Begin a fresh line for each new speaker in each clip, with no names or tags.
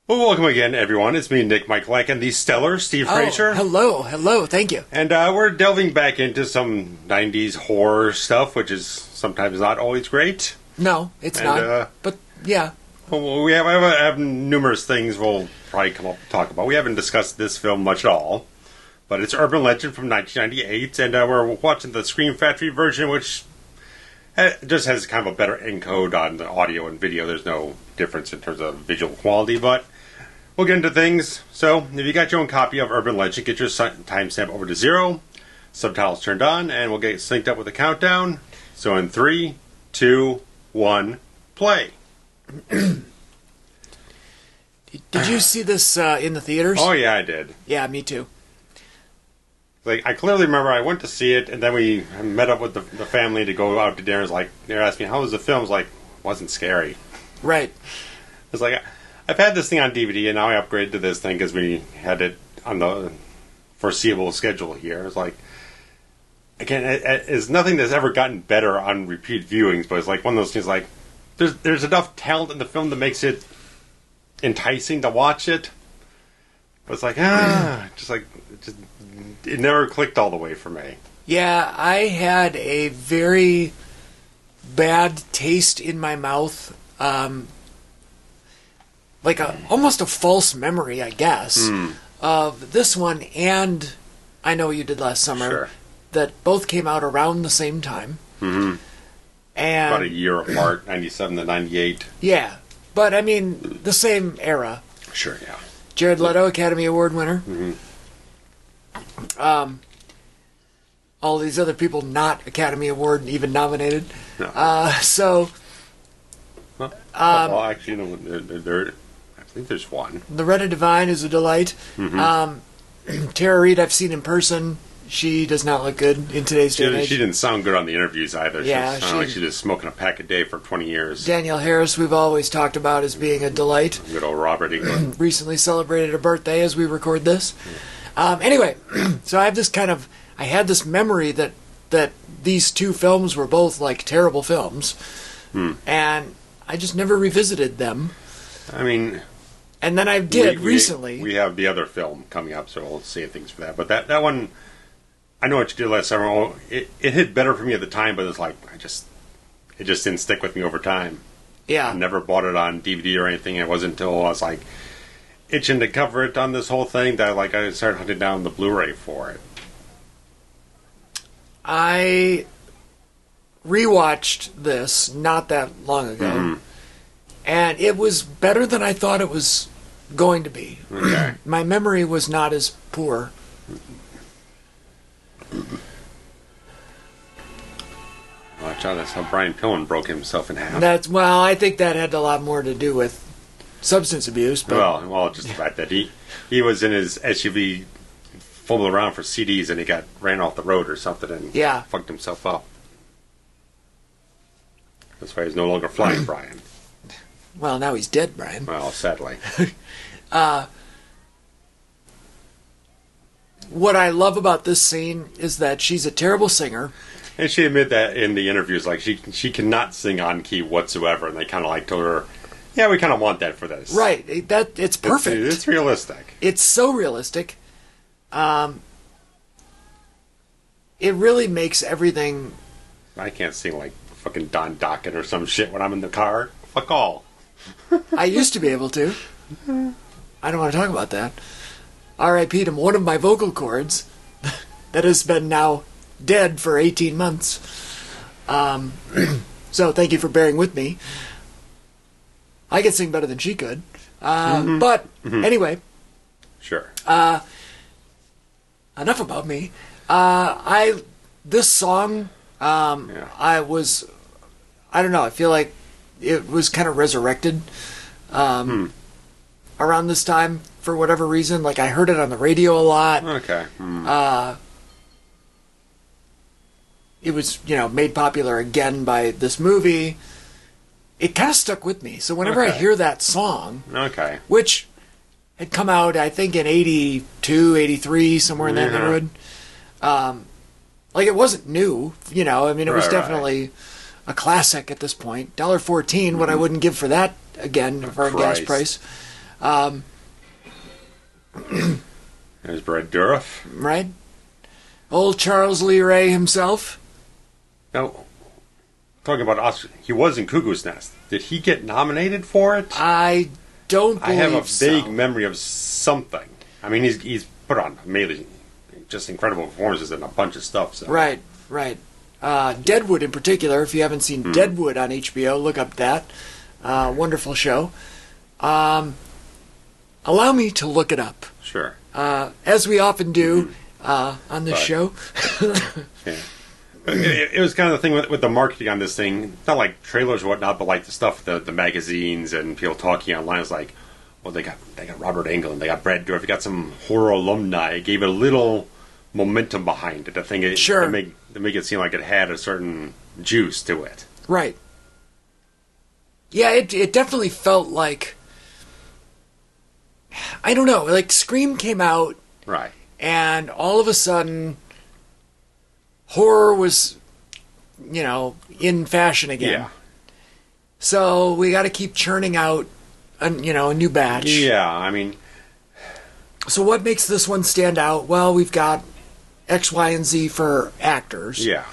Well, welcome again, everyone. It's me, Nick Michalak, and the stellar Steve Frazier.
Hello, thank you.
And we're delving back into some 90s horror stuff, which is sometimes not always great.
No, it's not. But, yeah.
Well, we have numerous things we'll probably come up and talk about. We haven't discussed this film much at all, but it's Urban Legend from 1998, and we're watching the Scream Factory version, which just has kind of a better encode on the audio and video. There's no difference in terms of visual quality, but we'll get into things. So, if you got your own copy of Urban Legend, get your timestamp over to 0, subtitles turned on, and we'll get synced up with the countdown. So in 3, 2, 1, play.
Did you see this in the theaters?
Oh yeah, I did.
Yeah, me too.
Like, I clearly remember I went to see it, and then we met up with the family to go out to dinner. It's like, they were asking me, how was the film? I was like, wasn't scary.
Right.
It's like, I've had this thing on DVD, and now I upgraded to this thing because we had it on the foreseeable schedule here. It's like, again, it's nothing that's ever gotten better on repeat viewings, but it's like one of those things like, there's enough talent in the film that makes it enticing to watch it. But it's like, it never clicked all the way for me. Yeah,
I had a very bad taste in my mouth. Like almost a false memory, I guess, of this one and I Know What You Did Last Summer,
sure,
that both came out around the same time.
Mm-hmm.
And
about a year apart, 97 to 98.
Yeah, but I mean, the same era.
Sure, yeah.
Jared Leto, Academy Award winner.
Mm-hmm.
All these other people not Academy Award even nominated.
No. Well, actually, no, I think there's one.
Loretta Devine is a delight.
Mm-hmm.
Tara Reid, I've seen in person. She does not look good in today's day and age.
She didn't sound good on the interviews either.
Yeah,
she sounded like she was smoking a pack a day for 20 years.
Danielle Harris, we've always talked about as being a delight.
Good old Robert Englund.
Recently celebrated her birthday as we record this. Anyway, so I have I had this memory that these two films were both like terrible films. And I just never revisited them.
I mean,
and then I did recently.
We have the other film coming up, so we'll save things for that. But that one, I Know What You Did Last Summer, it hit better for me at the time, but it's like, it just didn't stick with me over time.
Yeah.
I never bought it on DVD or anything. It wasn't until I was like itching to cover it on this whole thing that I started hunting down the Blu-ray for it.
I rewatched this not that long ago, and it was better than I thought it was going to be.
Okay.
My memory was not as poor.
Watch out, that's how Brian Pillman broke himself in half.
I think that had a lot more to do with substance abuse. But
well, just the fact that he was in his SUV fumbling around for CDs and he ran off the road or something and fucked himself up. That's why he's no longer flying, Brian.
Well, now he's dead, Brian.
Well, sadly.
What I love about this scene is that she's a terrible singer.
And she admitted that in the interviews, like she cannot sing on key whatsoever, and they kind of told her, yeah, we kind of want that for this.
Right, it's perfect.
It's realistic.
It's so realistic. It really makes everything.
I can't sing like fucking Don Dokken or some shit when I'm in the car. Fuck all.
I used to be able to. I don't want to talk about that. R.I.P. to one of my vocal cords that has been now dead for 18 months. So thank you for bearing with me. I could sing better than she could. But anyway.
Sure.
Enough about me. This song, I don't know, I feel like it was kind of resurrected around this time for whatever reason. Like, I heard it on the radio a lot.
Okay.
It was, made popular again by this movie. It kind of stuck with me. So whenever I hear that song, which had come out, I think, in 82, 83, somewhere in that neighborhood, it wasn't new, it was definitely a classic at this point. $1.14, what I wouldn't give for that again for a gas price.
There's Brad Dourif.
Right? Old Charles Lee Ray himself.
Now, talking about Oscar, he was in Cuckoo's Nest. Did he get nominated for it?
I don't believe so.
I have a vague memory of something. I mean, he's put on amazing, just incredible performances in a bunch of stuff. So.
Right. Deadwood in particular, if you haven't seen Deadwood on HBO, look up that. Wonderful show. Allow me to look it up.
Sure.
As we often do on this show.
Yeah. It was kind of the thing with the marketing on this thing, not like trailers or whatnot, but like the stuff, the magazines and people talking online. It's like, well, they got Robert Englund, they got Brad Dourif, they got some horror alumni. It gave it a little momentum behind it. I think it to make it seem like it had a certain juice to it.
Right. Yeah, it definitely felt like, I don't know, like Scream came out,
right,
and all of a sudden horror was, in fashion again.
Yeah.
So we got to keep churning out a new batch.
Yeah, I mean,
so what makes this one stand out? Well, we've got X, Y, and Z for actors.
Yeah.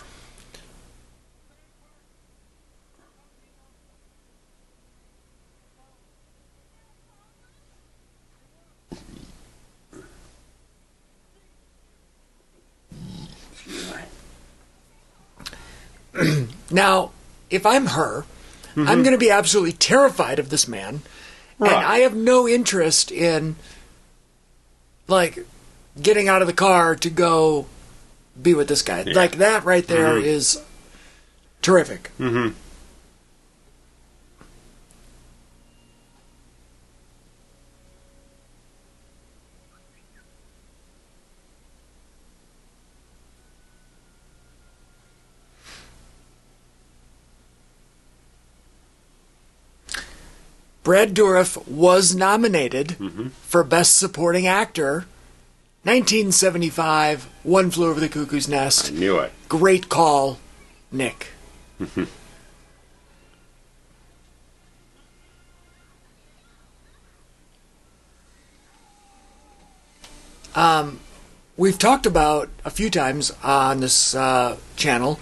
Now, if I'm her, I'm going to be absolutely terrified of this man.
Right.
And I have no interest in, like, getting out of the car to go be with this guy. Yeah. Like, that right there is terrific.
Mm-hmm.
Brad Dourif was nominated for Best Supporting Actor. 1975, One Flew Over the Cuckoo's Nest.
I knew it.
Great call, Nick. We've talked about a few times on this channel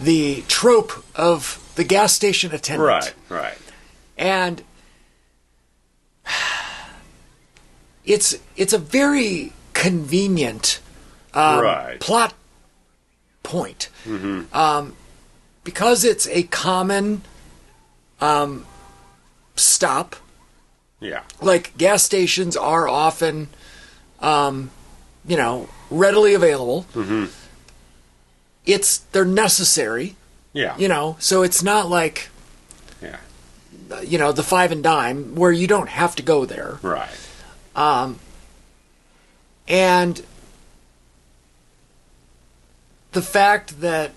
the trope of the gas station attendant.
Right.
And it's a very convenient plot point. Because it's a common stop.
Yeah.
Like, gas stations are often, readily available. They're necessary.
Yeah.
So it's not like, the five and dime where you don't have to go there.
Right.
And the fact that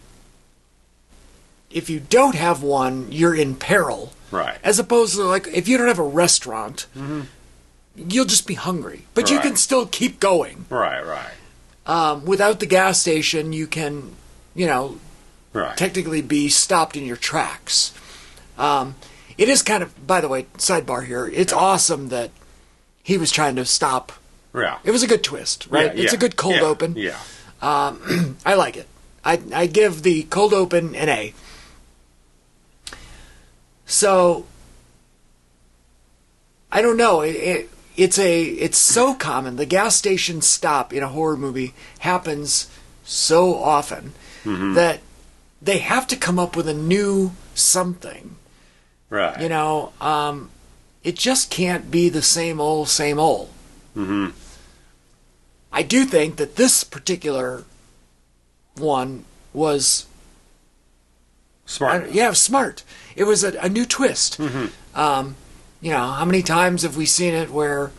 if you don't have one, you're in peril.
Right.
As opposed to, like, if you don't have a restaurant, you'll just be hungry. But you can still keep going.
Right.
Without the gas station, you can, technically be stopped in your tracks. It is kind of, by the way, sidebar here, it's awesome that he was trying to stop.
Yeah.
It was a good twist, right? It's a good cold open.
Yeah.
I like it. I give the cold open an A. So, I don't know. It's so common. The gas station stop in a horror movie happens so often that they have to come up with a new something.
Right.
It just can't be the same old, same old. I do think that this particular one was
smart.
Smart. It was a new twist. How many times have we seen it where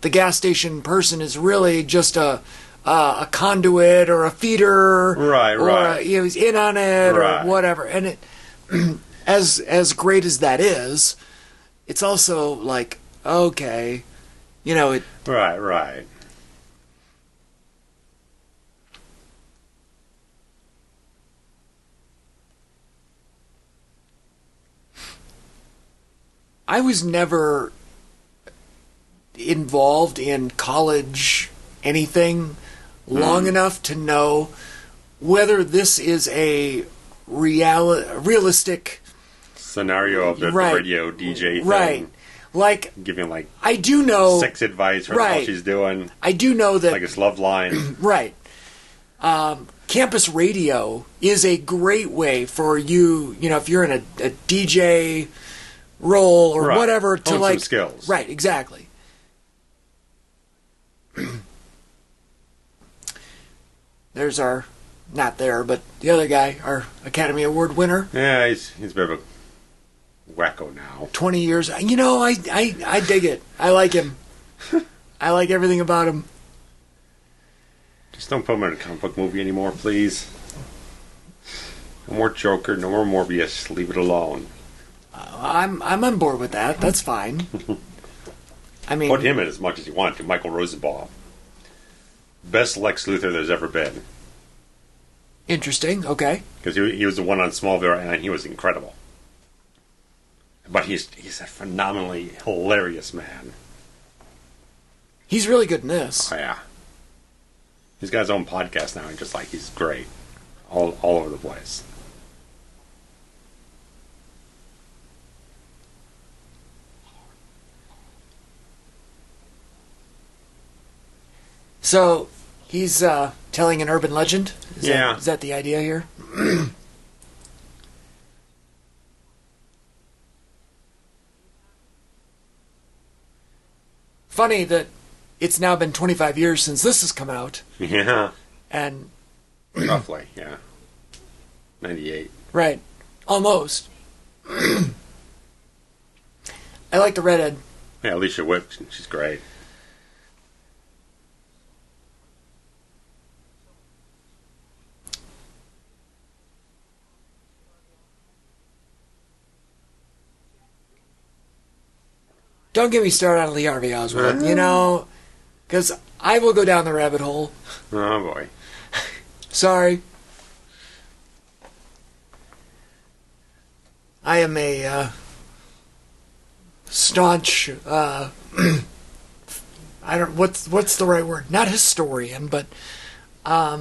the gas station person is really just a conduit or a feeder, or he's in on it or whatever, and it as great as that is, it's also like, okay, it.
Right.
I was never involved in college anything long enough to know whether this is a realistic
scenario of the radio DJ thing.
Right. Like,
giving, like,
I do know
sex advice for how she's doing.
I do know that,
like, it's love line.
Right. Campus radio is a great way for you, if you're in a DJ role or whatever, to
hone
like
some skills.
Right, exactly. There's not there, but the other guy, our Academy Award winner.
Yeah, he's a bit of a wacko now.
20 years. I dig it. I like him. I like everything about him.
Just don't put him in a comic book movie anymore, please. No more Joker, no more Morbius. Leave it alone.
I'm on board with that. That's fine. I mean,
put him in as much as you want to. Michael Rosenbaum. Best Lex Luthor there's ever been.
Interesting. Okay.
Because he was the one on Smallville, and he was incredible. But he's a phenomenally hilarious man.
He's really good in this.
Oh, yeah. He's got his own podcast now, and he's great. All over the place.
So, he's telling an urban legend?
Yeah.
Is that the idea here? Funny that it's now been 25 years since this has come out.
Yeah.
And...
roughly, yeah. 98.
Right. Almost. I like the redhead.
Yeah, Alicia Witt, she's great.
Don't get me started on Lee Harvey Oswald, because I will go down the rabbit hole.
Oh, boy.
Sorry. I am a staunch, I don't, what's the right word? Not historian, but I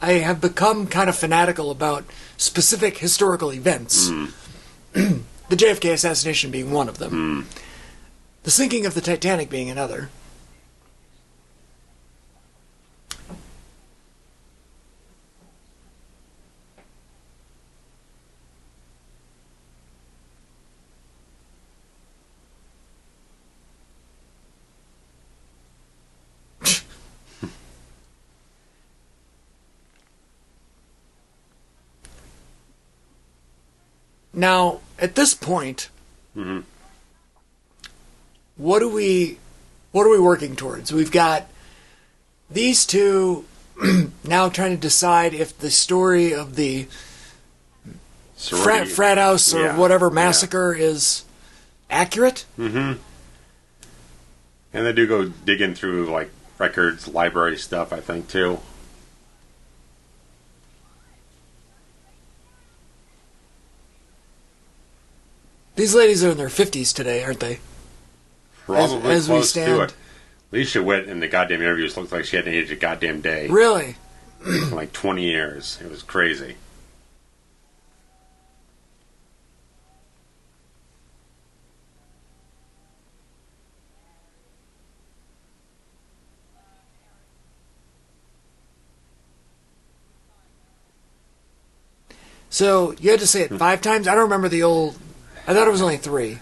have become kind of fanatical about specific historical events. The JFK assassination being one of them. The sinking of the Titanic being another. Now, at this point, what are we working towards? We've got these two now trying to decide if the story of the frat house or whatever massacre is accurate.
And they do go digging through like records, library stuff, I think, too.
These ladies are in their 50s today, aren't they?
Probably
as
close
we stand.
to it. Alicia Witt in the goddamn interviews looked like she hadn't aged a goddamn day.
Really?
Like 20 years. It was crazy.
So, you had to say it 5 times? I don't remember the old... I thought it was only 3.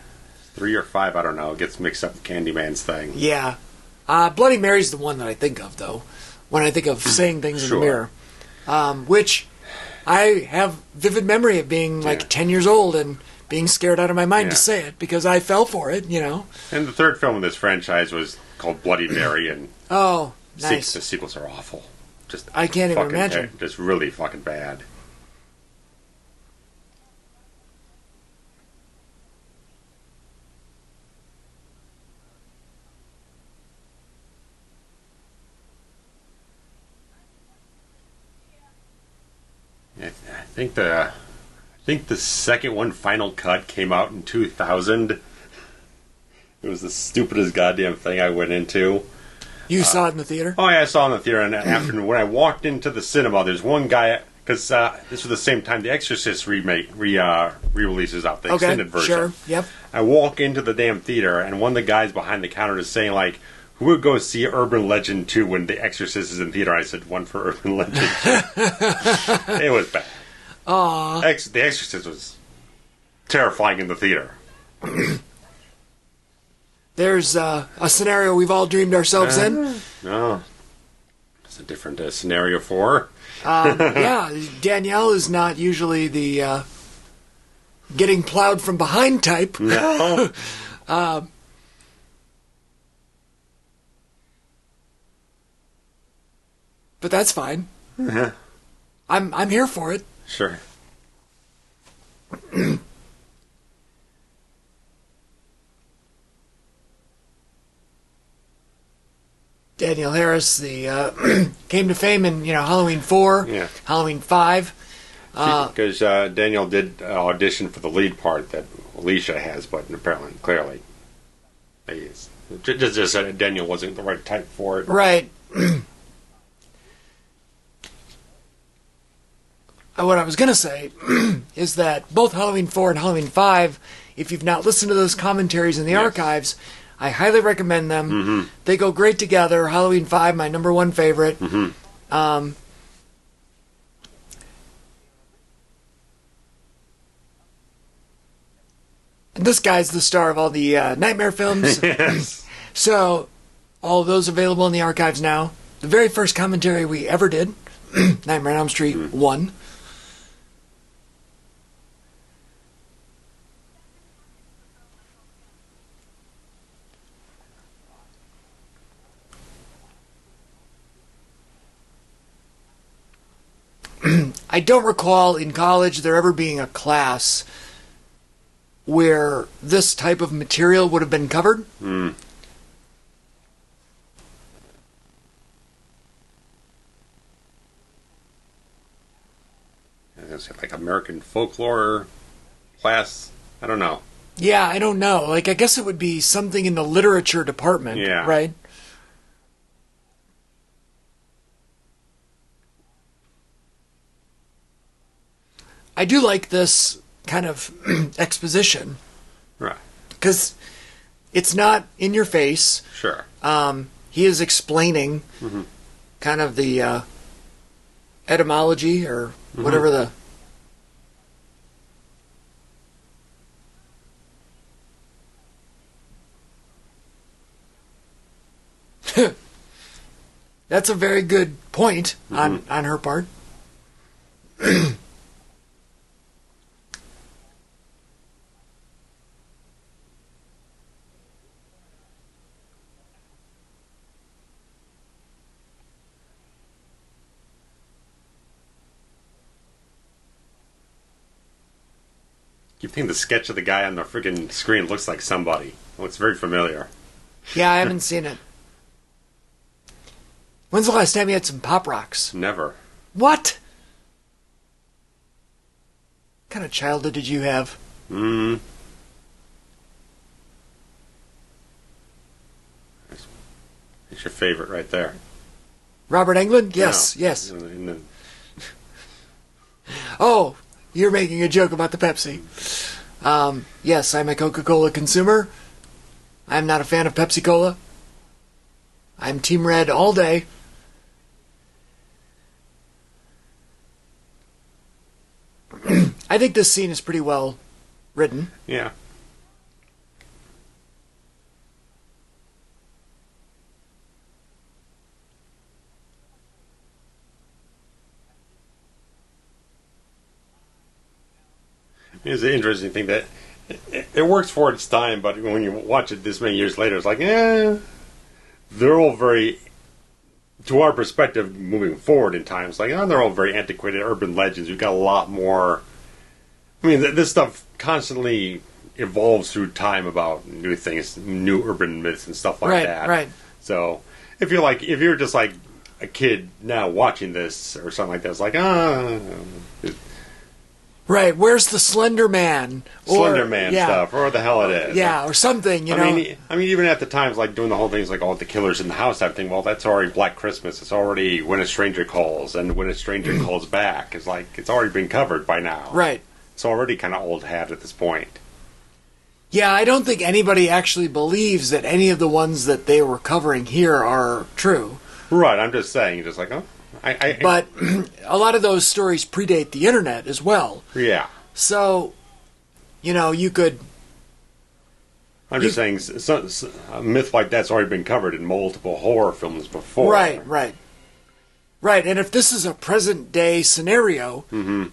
3 or 5, I don't know. It gets mixed up with Candyman's thing.
Yeah. Bloody Mary's the one that I think of, though, when I think of saying things in the mirror. Which I have vivid memory of being like 10 years old and being scared out of my mind to say it because I fell for it, And
the third film in this franchise was called Bloody Mary, and
oh, nice.
The sequels are awful. Just
I can't even imagine.
Just really fucking bad. I think the second one, Final Cut, came out in 2000. It was the stupidest goddamn thing I went into.
You saw it in the theater?
Oh, yeah, I saw it in the theater. And after, when I walked into the cinema, there's one guy, because this was the same time The Exorcist re-releases out, the extended version.
Sure, yep.
I walk into the damn theater, and one of the guys behind the counter is saying, like, who would go see Urban Legend 2 when The Exorcist is in theater? I said, one for Urban Legend 2. It was bad.
Aww.
The Exorcist was terrifying in the theater.
There's a scenario we've all dreamed ourselves in.
No. It's a different scenario for
yeah, Danielle is not usually the getting plowed from behind type.
No.
But that's fine. I'm here for it.
Sure.
Danielle Harris, the came to fame in Halloween 4, Halloween 5.
Because Danielle did audition for the lead part that Alicia has, but apparently, clearly, just said Danielle wasn't the right type for it.
Right. What I was going to say is that both Halloween 4 and Halloween 5, if you've not listened to those commentaries in the archives, I highly recommend them. Mm-hmm. They go great together. Halloween 5, my number one favorite.
Mm-hmm.
And this guy's the star of all the Nightmare films.
Yes.
So, all of those available in the archives now. The very first commentary we ever did, Nightmare on Elm Street 1. I don't recall in college there ever being a class where this type of material would have been covered.
Mm. I was gonna say, like, American folklore class. I don't know.
Yeah, I don't know. Like, I guess it would be something in the literature department, right? I do like this kind of exposition.
Right.
Because it's not in your face.
Sure.
He is explaining kind of the etymology or whatever the... That's a very good point on her part.
You think the sketch of the guy on the freaking screen looks like somebody. It looks very familiar.
Yeah, I haven't seen it. When's the last time you had some Pop Rocks?
Never.
What? What kind of childhood did you have?
It's your favorite right there.
Robert Englund? Yes, yes. Oh, you're making a joke about the Pepsi. Yes, I'm a Coca-Cola consumer. I'm not a fan of Pepsi-Cola. I'm Team Red all day. I think this scene is pretty well written.
Yeah. It's an interesting thing that it works for its time, but when you watch it this many years later, it's like, they're all very, to our perspective, moving forward in time, it's like, they're all very antiquated urban legends. We've got a lot more. I mean, this stuff constantly evolves through time about new things, new urban myths and stuff like that.
Right.
So if you're just like a kid now watching this or something like that, it's like,
Right, where's the Slender Man?
Slender Man stuff, or what the hell it is.
Yeah, or something, you know.
I mean, even at the times, like, doing the whole things like, oh, the killer's in the house, type thing, well, that's already Black Christmas. It's already When a Stranger Calls, and When a Stranger Calls Back. It's like, it's already been covered by now.
Right.
It's already kind of old hat at this point.
Yeah, I don't think anybody actually believes that any of the ones that they were covering here are true.
Right, I'm just saying, just like, oh.
But a lot of those stories predate the internet as well.
Yeah.
So, you know, you could...
I'm just saying, a myth like that's already been covered in multiple horror films before.
Right. Right, and if this is a present-day scenario,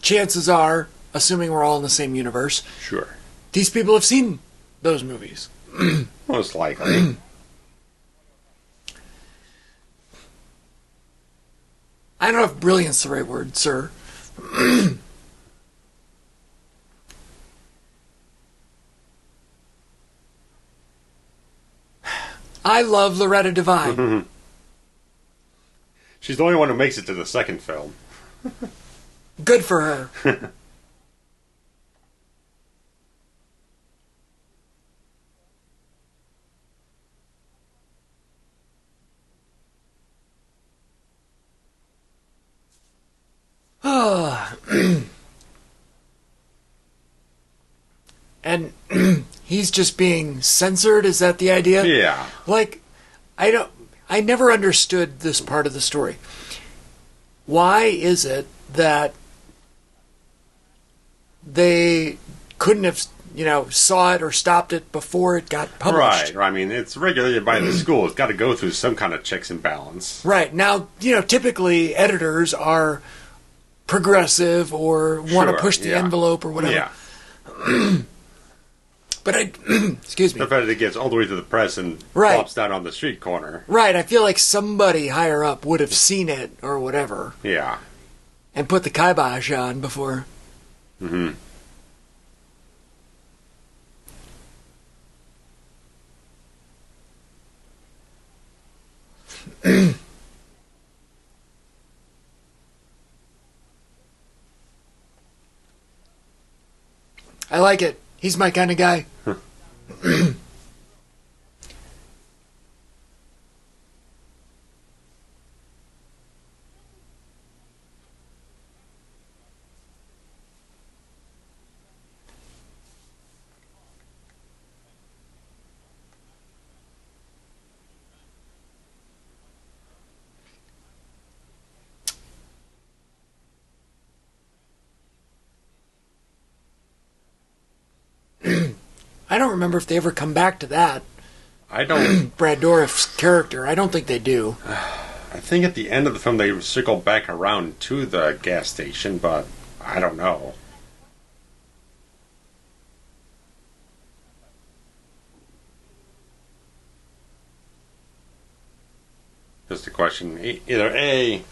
chances are, assuming we're all in the same universe...
Sure.
These people have seen those movies.
Most likely.
I don't know if brilliant's the right word, sir. I love Loretta Devine.
She's the only one who makes it to the second film.
Good for her. And he's just being censored, is that the idea?
Yeah.
Like, I never understood this part of the story. Why is it that they couldn't have, you know, saw it or stopped it before it got published?
Right. I mean, it's regulated by the school. It's got to go through some kind of checks and balance.
Right. Now, you know, typically editors are progressive or want to push the envelope or whatever.
Yeah.
But excuse me.
The fact that it gets all the way to the press and flops down on the street corner.
Right, I feel like somebody higher up would have seen it or whatever.
Yeah.
And put the kibosh on before.
Mm-hmm.
I like it. He's my kind of guy. I don't remember if they ever come back to that.
I don't.
Brad Dourif's character. I don't think they do.
I think at the end of the film they circle back around to the gas station, but I don't know. Just a question. Either A,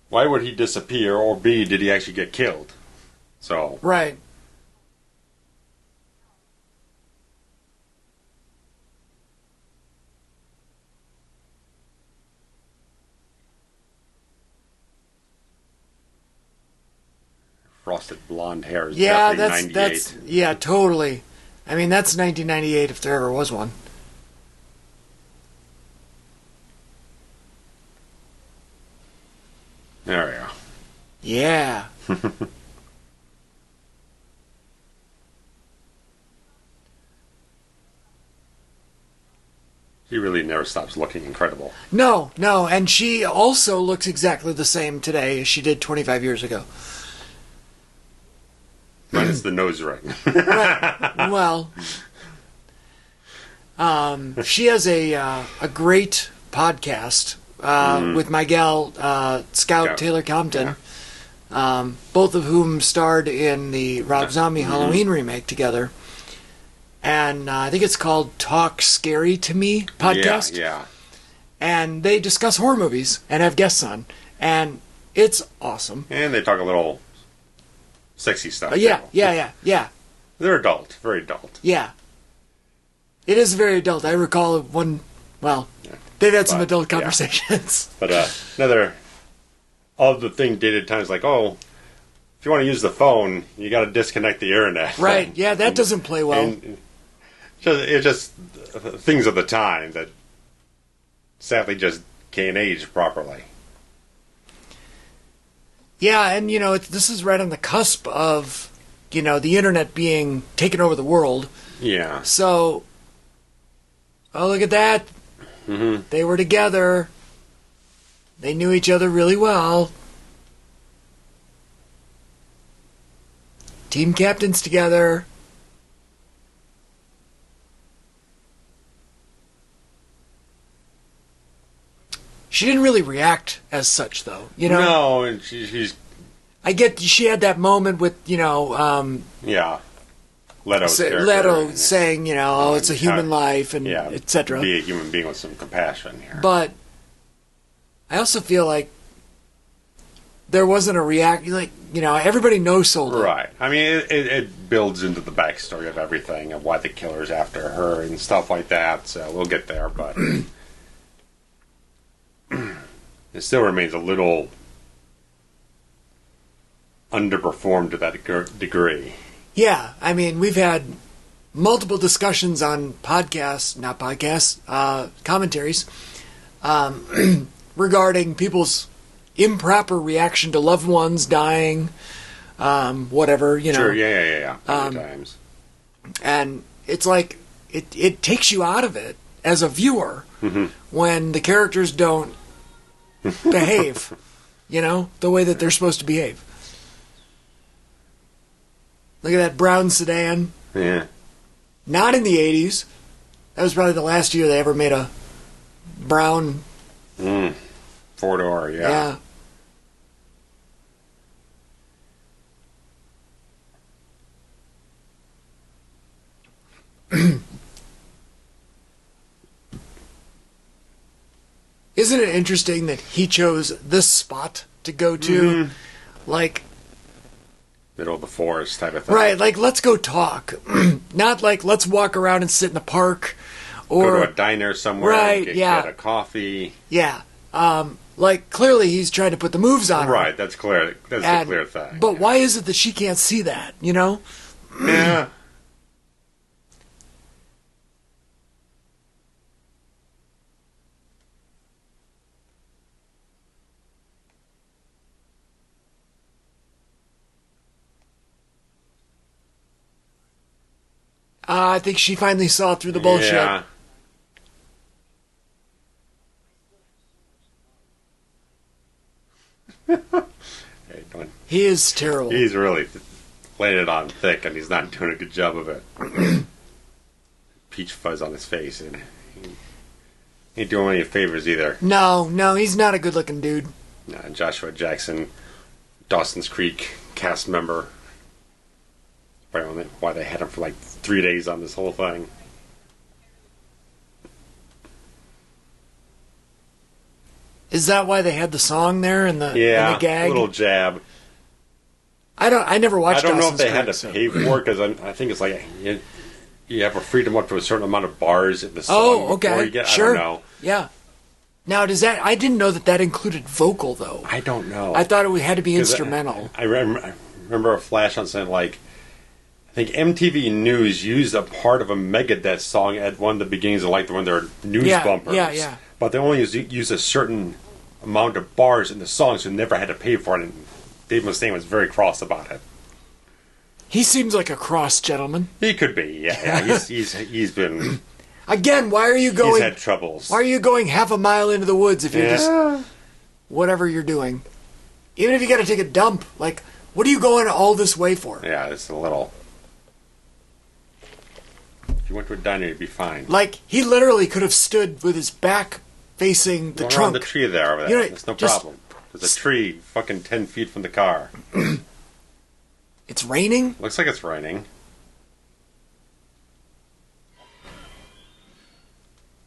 why would he disappear, or B, did he actually get killed? So.
Right.
Frosted blonde hair is
yeah,
definitely 98.
Yeah, totally. I mean, that's 1998 if there ever was one.
There we go.
Yeah.
She really never stops looking incredible.
No, and she also looks exactly the same today as she did 25 years ago.
Minus the nose ring.
Right. Well, she has a great podcast with my gal Scout Taylor Compton, both of whom starred in the Rob Zombie Halloween remake together. And I think it's called Talk Scary to Me podcast.
Yeah.
And they discuss horror movies and have guests on. And it's awesome.
And they talk a little sexy stuff.
Yeah.
They're adult. Very adult.
Yeah. It is very adult. I recall one, they've had some adult conversations.
Yeah. But another of the thing dated times like, if you want to use the phone, you got to disconnect the internet.
Right. Yeah, that doesn't play well.
And it's just things of the time that sadly just can't age properly.
Yeah, and this is right on the cusp of the internet being taken over the world.
Yeah.
So, oh, look at that.
Mm-hmm.
They were together. They knew each other really well. Team captains together. She didn't really react as such, though.
No, and she's...
I get she had that moment with,
yeah. Leto
saying, oh, it's a human life, and etc.
Be a human being with some compassion here.
But I also feel like there wasn't a reaction. Everybody no-sold it.
Right. I mean, it builds into the backstory of everything, of why the killer's after her and stuff like that, so we'll get there, but... it still remains a little underperformed to that degree.
Yeah, I mean, we've had multiple discussions on commentaries, regarding people's improper reaction to loved ones dying, whatever,
Sure, yeah. Times.
And it's like, it takes you out of it as a viewer when the characters don't behave, the way that they're supposed to behave. Look at that brown sedan.
Yeah.
Not in the 80s. That was probably the last year they ever made a brown...
Four-door, yeah.
Isn't it interesting that he chose this spot to go to?
Middle of the forest type of thing.
Right, let's go talk. Not let's walk around and sit in the park. Or
go to a diner somewhere.
Right,
get a coffee.
Yeah. Clearly he's trying to put the moves on her.
Right, that's clear. That's a clear thing.
But why is it that she can't see that,
Yeah.
I think she finally saw through the bullshit.
Yeah.
He is terrible.
He's really laying it on thick, and he's not doing a good job of it. Peach fuzz on his face, and he ain't doing any favors either.
No, he's not a good-looking dude.
Joshua Jackson, Dawson's Creek cast member. Apparently, why they had him for 3 days on this whole thing.
Is that why they had the song there and the gag?
A little jab.
I never watched.
I don't know
Dawson's
if they
Creek,
had to pay for it, because I think it's you have a freedom up to a certain amount of bars in the song.
Oh, okay,
before you get,
sure.
I don't know.
Yeah. Now, does that? I didn't know that included vocal though.
I don't know.
I thought it had to be instrumental.
I remember a flash on something I think MTV News used a part of a Megadeth song at one of the beginnings of one of their news bumpers.
Yeah.
But they only use a certain amount of bars in the song, so they never had to pay for it. And Dave Mustaine was very cross about it.
He seems like a cross gentleman.
He could be, yeah. He's been...
Again, why are you going...
He's had troubles.
Why are you going half a mile into the woods if you're just... Whatever you're doing. Even if you got to take a dump, what are you going all this way for?
Yeah, it's a little... If you went to a diner, you'd be fine.
He literally could have stood with his back facing the trunk.
Around the tree there over there. That's no problem. There's a tree fucking 10 feet from the car.
It's raining?
Looks like it's raining.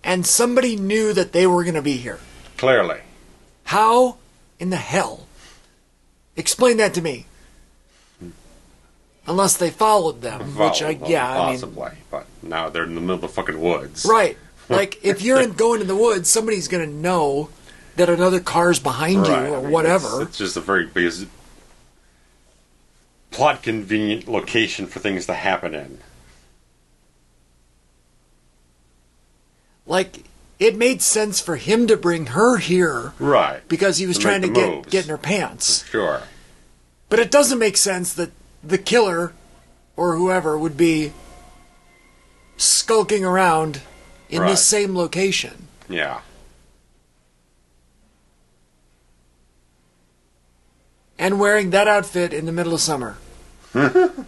And somebody knew that they were going to be here.
Clearly.
How in the hell? Explain that to me. Unless they followed them,
possibly. But now they're in the middle of the fucking woods.
Right. If you're going in the woods, somebody's going to know that another car's behind you or whatever.
It's just a very plot convenient location for things to happen in.
Like, it made sense for him to bring her here.
Right.
Because he was trying to get in her pants.
Sure.
But it doesn't make sense that the killer, or whoever, would be skulking around in this same location.
Yeah.
And wearing that outfit in the middle of summer.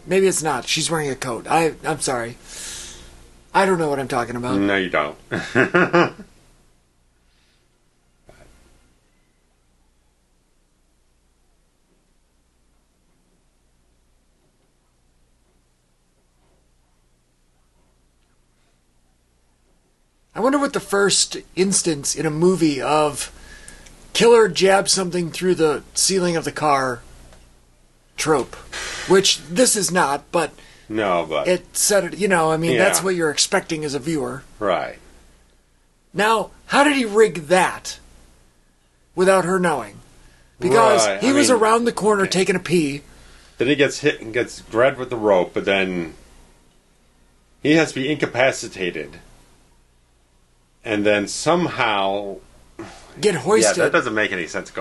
Maybe it's not. She's wearing a coat. I'm sorry. I don't know what I'm talking about.
No, you don't.
I wonder what the first instance in a movie of killer jabs something through the ceiling of the car trope, which this is not, but
no, but
it said it. That's what you're expecting as a viewer,
right?
Now, how did he rig that without her knowing? Because he was around the corner taking a pee.
Then he gets hit and gets grabbed with the rope, but then he has to be incapacitated. And then somehow
get hoisted.
Yeah, that doesn't make any sense.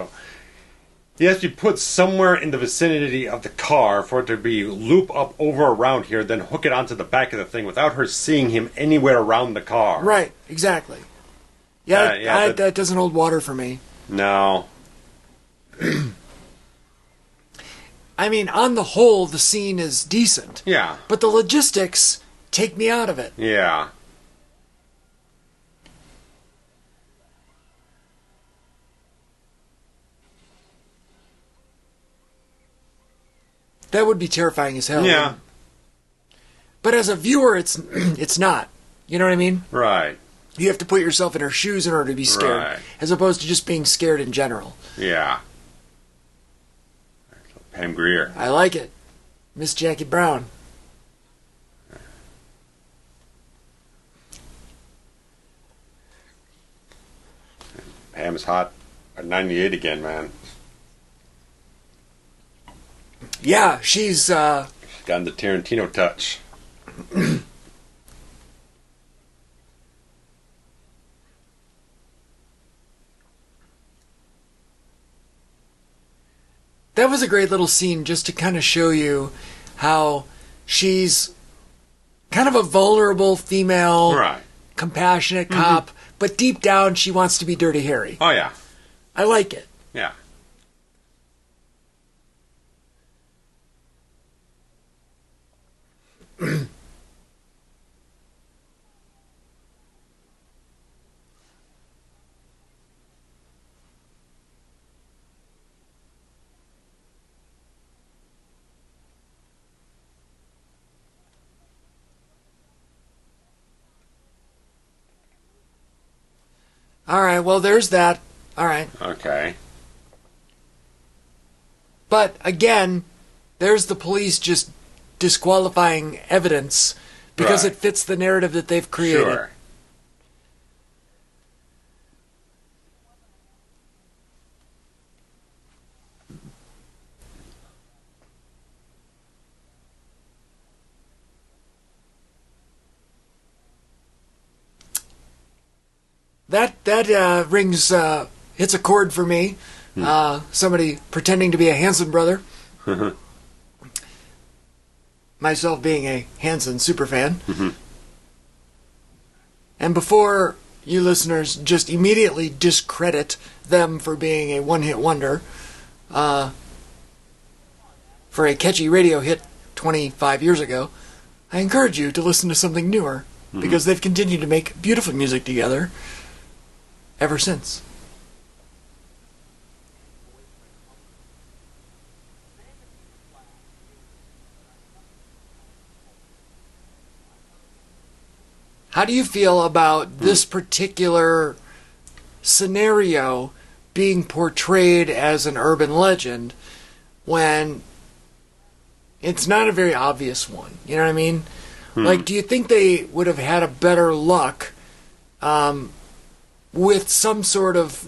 He has to be put somewhere in the vicinity of the car for it to be loop up over around here, then hook it onto the back of the thing without her seeing him anywhere around the car.
Right, exactly. Yeah, that doesn't hold water for me.
No.
I mean, on the whole, the scene is decent.
Yeah.
But the logistics take me out of it.
Yeah.
That would be terrifying as hell.
Yeah.
But as a viewer, it's not. You know what I mean?
Right.
You have to put yourself in her shoes in order to be scared,
right.
As opposed to just being scared in general.
Yeah. Pam Grier.
I like it. Miss Jackie Brown.
Pam's hot at 98 again, man.
Yeah, she's
gotten the Tarantino touch.
That was a great little scene just to kind of show you how she's kind of a vulnerable female,
right.
Compassionate cop, but deep down she wants to be Dirty Harry.
Oh, yeah.
I like it.
Yeah.
All right, well, there's that. All right.
Okay.
But, again, there's the police just disqualifying evidence because it fits the narrative that they've created.
Sure.
That rings, hits a chord for me. Somebody pretending to be a Hanson brother. Myself being a Hanson superfan. And before you listeners just immediately discredit them for being a one-hit wonder, for a catchy radio hit 25 years ago, I encourage you to listen to something newer, because they've continued to make beautiful music together ever since. How do you feel about this particular scenario being portrayed as an urban legend when it's not a very obvious one? You know what I mean? Like, do you think they would have had a better luck with some sort of,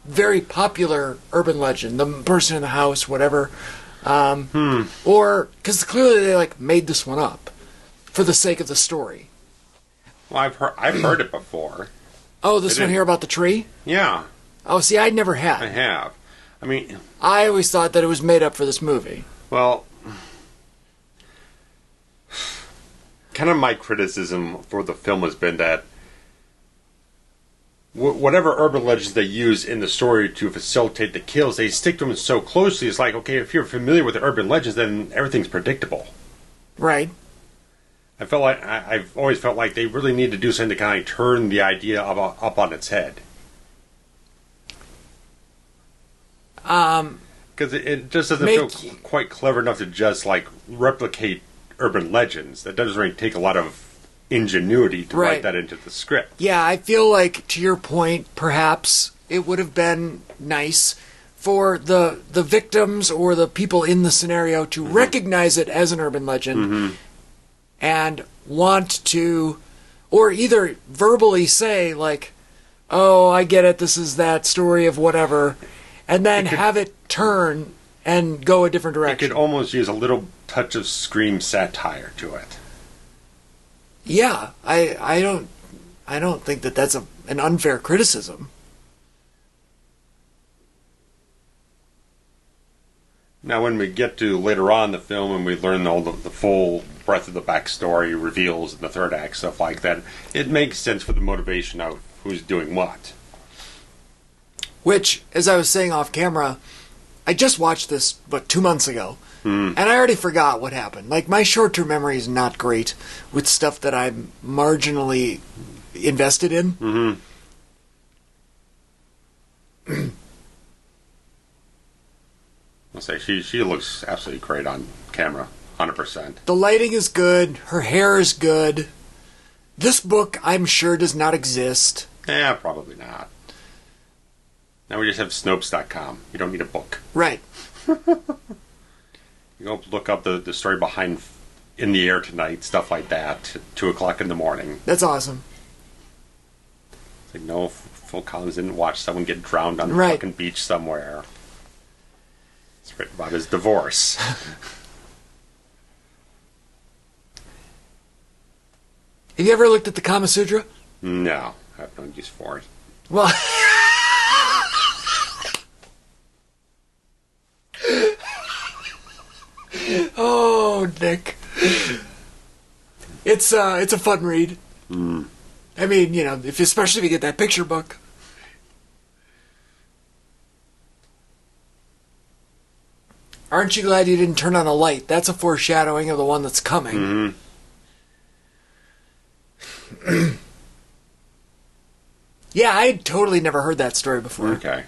very popular urban legend, the person in the house, whatever, Or, because clearly they, like, made this one up for the sake of the story.
Well, I've heard it before.
Oh, this one here about the tree?
Yeah.
Oh, see, I never had.
I have. I mean...
I always thought that it was made up for this movie.
Well... kind of my criticism for the film has been that whatever urban legends they use in the story to facilitate the kills, they stick to them so closely. It's like, okay, if you're familiar with the urban legends, then everything's predictable.
Right.
I've always felt like they really need to do something to kind of turn the idea up on its head. Because it just doesn't feel quite clever enough to just like replicate urban legends. That doesn't really take a lot of ingenuity to write that into the script.
Yeah, I feel like, to your point, perhaps it would have been nice for the victims or the people in the scenario to recognize it as an urban legend and want to, or either verbally say, like, oh, I get it, this is that story of whatever, and then have it turn and go a different direction.
It could almost use a little touch of Scream satire to it.
Yeah, I don't think that that's an unfair criticism.
Now, when we get to later on in the film and we learn all the full breadth of the backstory, reveals in the third act, stuff like that, it makes sense for the motivation of who's doing what.
Which, as I was saying off camera, I just watched this, 2 months ago, and I already forgot what happened. Like, my short-term memory is not great with stuff that I'm marginally invested in.
I'll say she looks absolutely great on camera, 100%.
The lighting is good. Her hair is good. This book, I'm sure, does not exist.
Yeah, probably not. Now we just have Snopes.com. You don't need a book.
Right.
You go look up the story behind In the Air Tonight, stuff like that, at 2 o'clock in the morning.
That's awesome.
It's like, no, Phil Collins didn't watch someone get drowned on the fucking beach somewhere. It's written about his divorce.
Have you ever looked at the Kama Sutra?
No, I have no use for it.
Well... Oh, Nick. It's a fun read. I mean, you know, especially if you get that picture book. Aren't you glad you didn't turn on a light? That's a foreshadowing of the one that's coming. Yeah, I had totally never heard that story before.
Okay.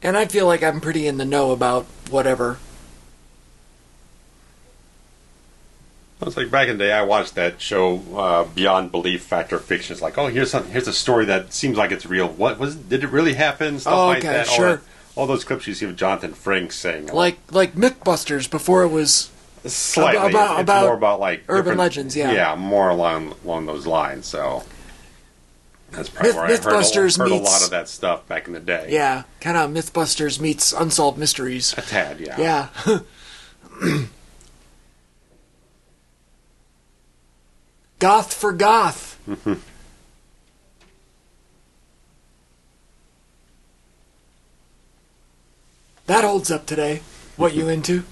And I feel like I'm pretty in the know about whatever.
It's like back in the day, I watched that show, Beyond Belief, Fact or Fiction. It's like, oh, here's a story that seems like it's real. Did it really happen? Stuff like that.
Sure.
All those clips you see of Jonathan Frakes saying,
like Mythbusters before it was
slightly
about
it's more about like
urban legends. Yeah,
more along those lines. So that's probably where
Mythbusters
I heard a lot of that stuff back in the day.
Yeah, kind of Mythbusters meets Unsolved Mysteries.
A tad, yeah.
Yeah. Goth for goth. That holds up today. What you into?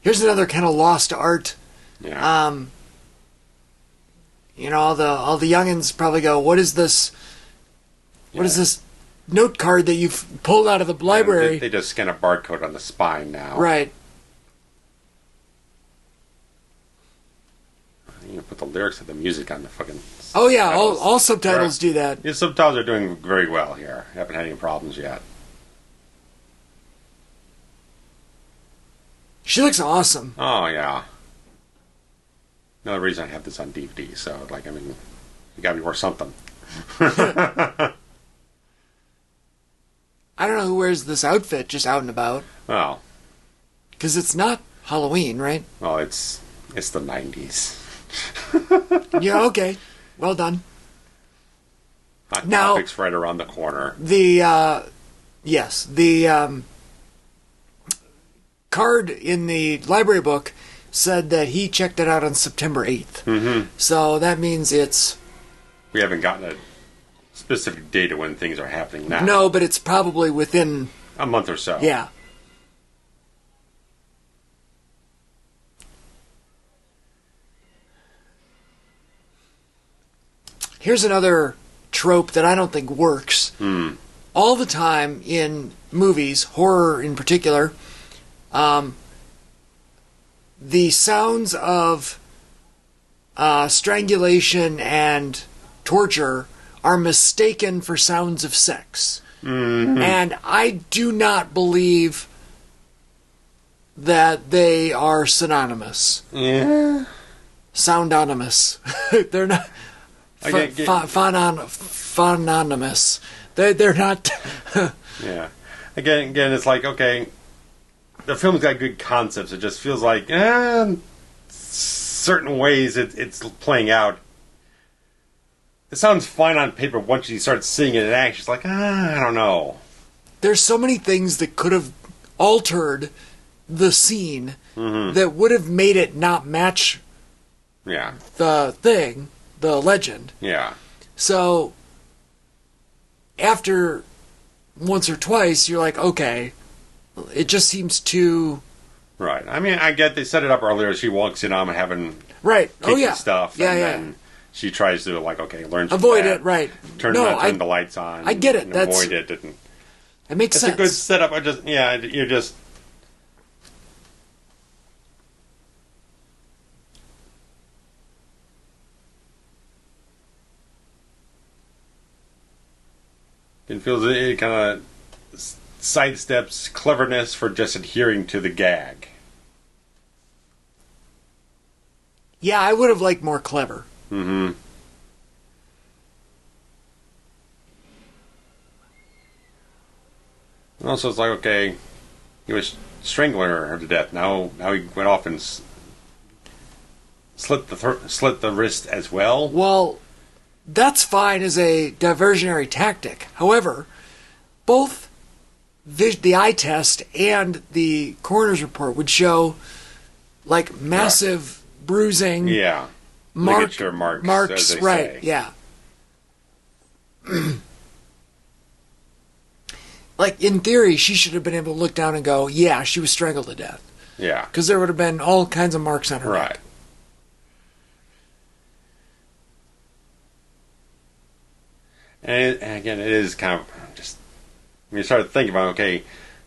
Here's another kind of lost art.
Yeah.
You know, all the youngins probably go, "What is this? What is this note card that you've pulled out of the library?"
They just scan a barcode on the spine now.
Right.
You can put the lyrics of the music on the fucking...
Oh yeah, all subtitles do that.
The subtitles are doing very well here. Haven't had any problems yet.
She looks awesome.
Oh yeah. Another reason I have this on DVD, so like, I mean, you gotta be worth something.
I don't know who wears this outfit just out and about.
Well,
because it's not Halloween, right?
Well, it's the 90s.
Yeah, okay. Well done.
Hot Topic's right around the corner.
The card in the library book said that he checked it out on September 8th.
Mm-hmm.
So that means
we haven't gotten a specific date of when things are happening now.
No, but it's probably within
a month or so.
Yeah. Here's another trope that I don't think works. All the time in movies, horror in particular, the sounds of strangulation and torture are mistaken for sounds of sex. Mm-hmm. And I do not believe that they are synonymous.
Yeah.
Soundonymous. They're not... Phononymous. They're not...
Yeah. Again, it's like, okay, the film's got good concepts. It just feels like, certain ways it's playing out. It sounds fine on paper. Once you start seeing it in action, it's like, I don't know.
There's so many things that could have altered the scene that would have made it not match the thing, the legend.
Yeah.
So, after once or twice, you're like, okay, it just seems too...
Right. I mean, I get they set it up earlier. She walks in on having
kinky
stuff.
Yeah,
and
yeah.
then she tries to, like, okay, learn from
avoid
that.
it, right.
Turn the lights on.
I get it.
And
That's,
avoid it.
It makes sense.
It's a good setup. You're just... It feels it kind of sidesteps cleverness for just adhering to the gag.
Yeah, I would have liked more clever.
Mm-hmm. And also, it's like, okay, he was strangling her to death. Now he went off and slit the wrist as well.
Well, that's fine as a diversionary tactic. However, both the eye test and the coroner's report would show like massive bruising.
Yeah. Ligature marks, as they
right?
say.
Yeah. Like, in theory, she should have been able to look down and go, yeah, she was strangled to death.
Yeah.
Because there would have been all kinds of marks on her
right.
neck.
And again, it is kind of just... When you start thinking about, okay,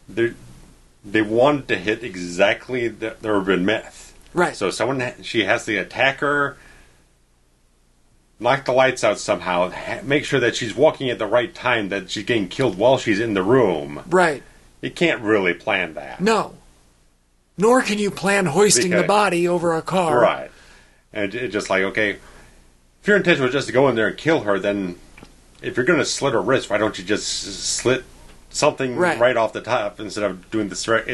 they wanted to hit exactly the urban myth.
Right.
So she has to attack her, knock the lights out somehow, make sure that she's walking at the right time, that she's getting killed while she's in the room.
Right.
You can't really plan that.
No. Nor can you plan hoisting the body over a car.
Right. And it's just like, okay, if your intention was just to go in there and kill her, then if you're going to slit her wrist, why don't you just slit something right off the top instead of doing the straight?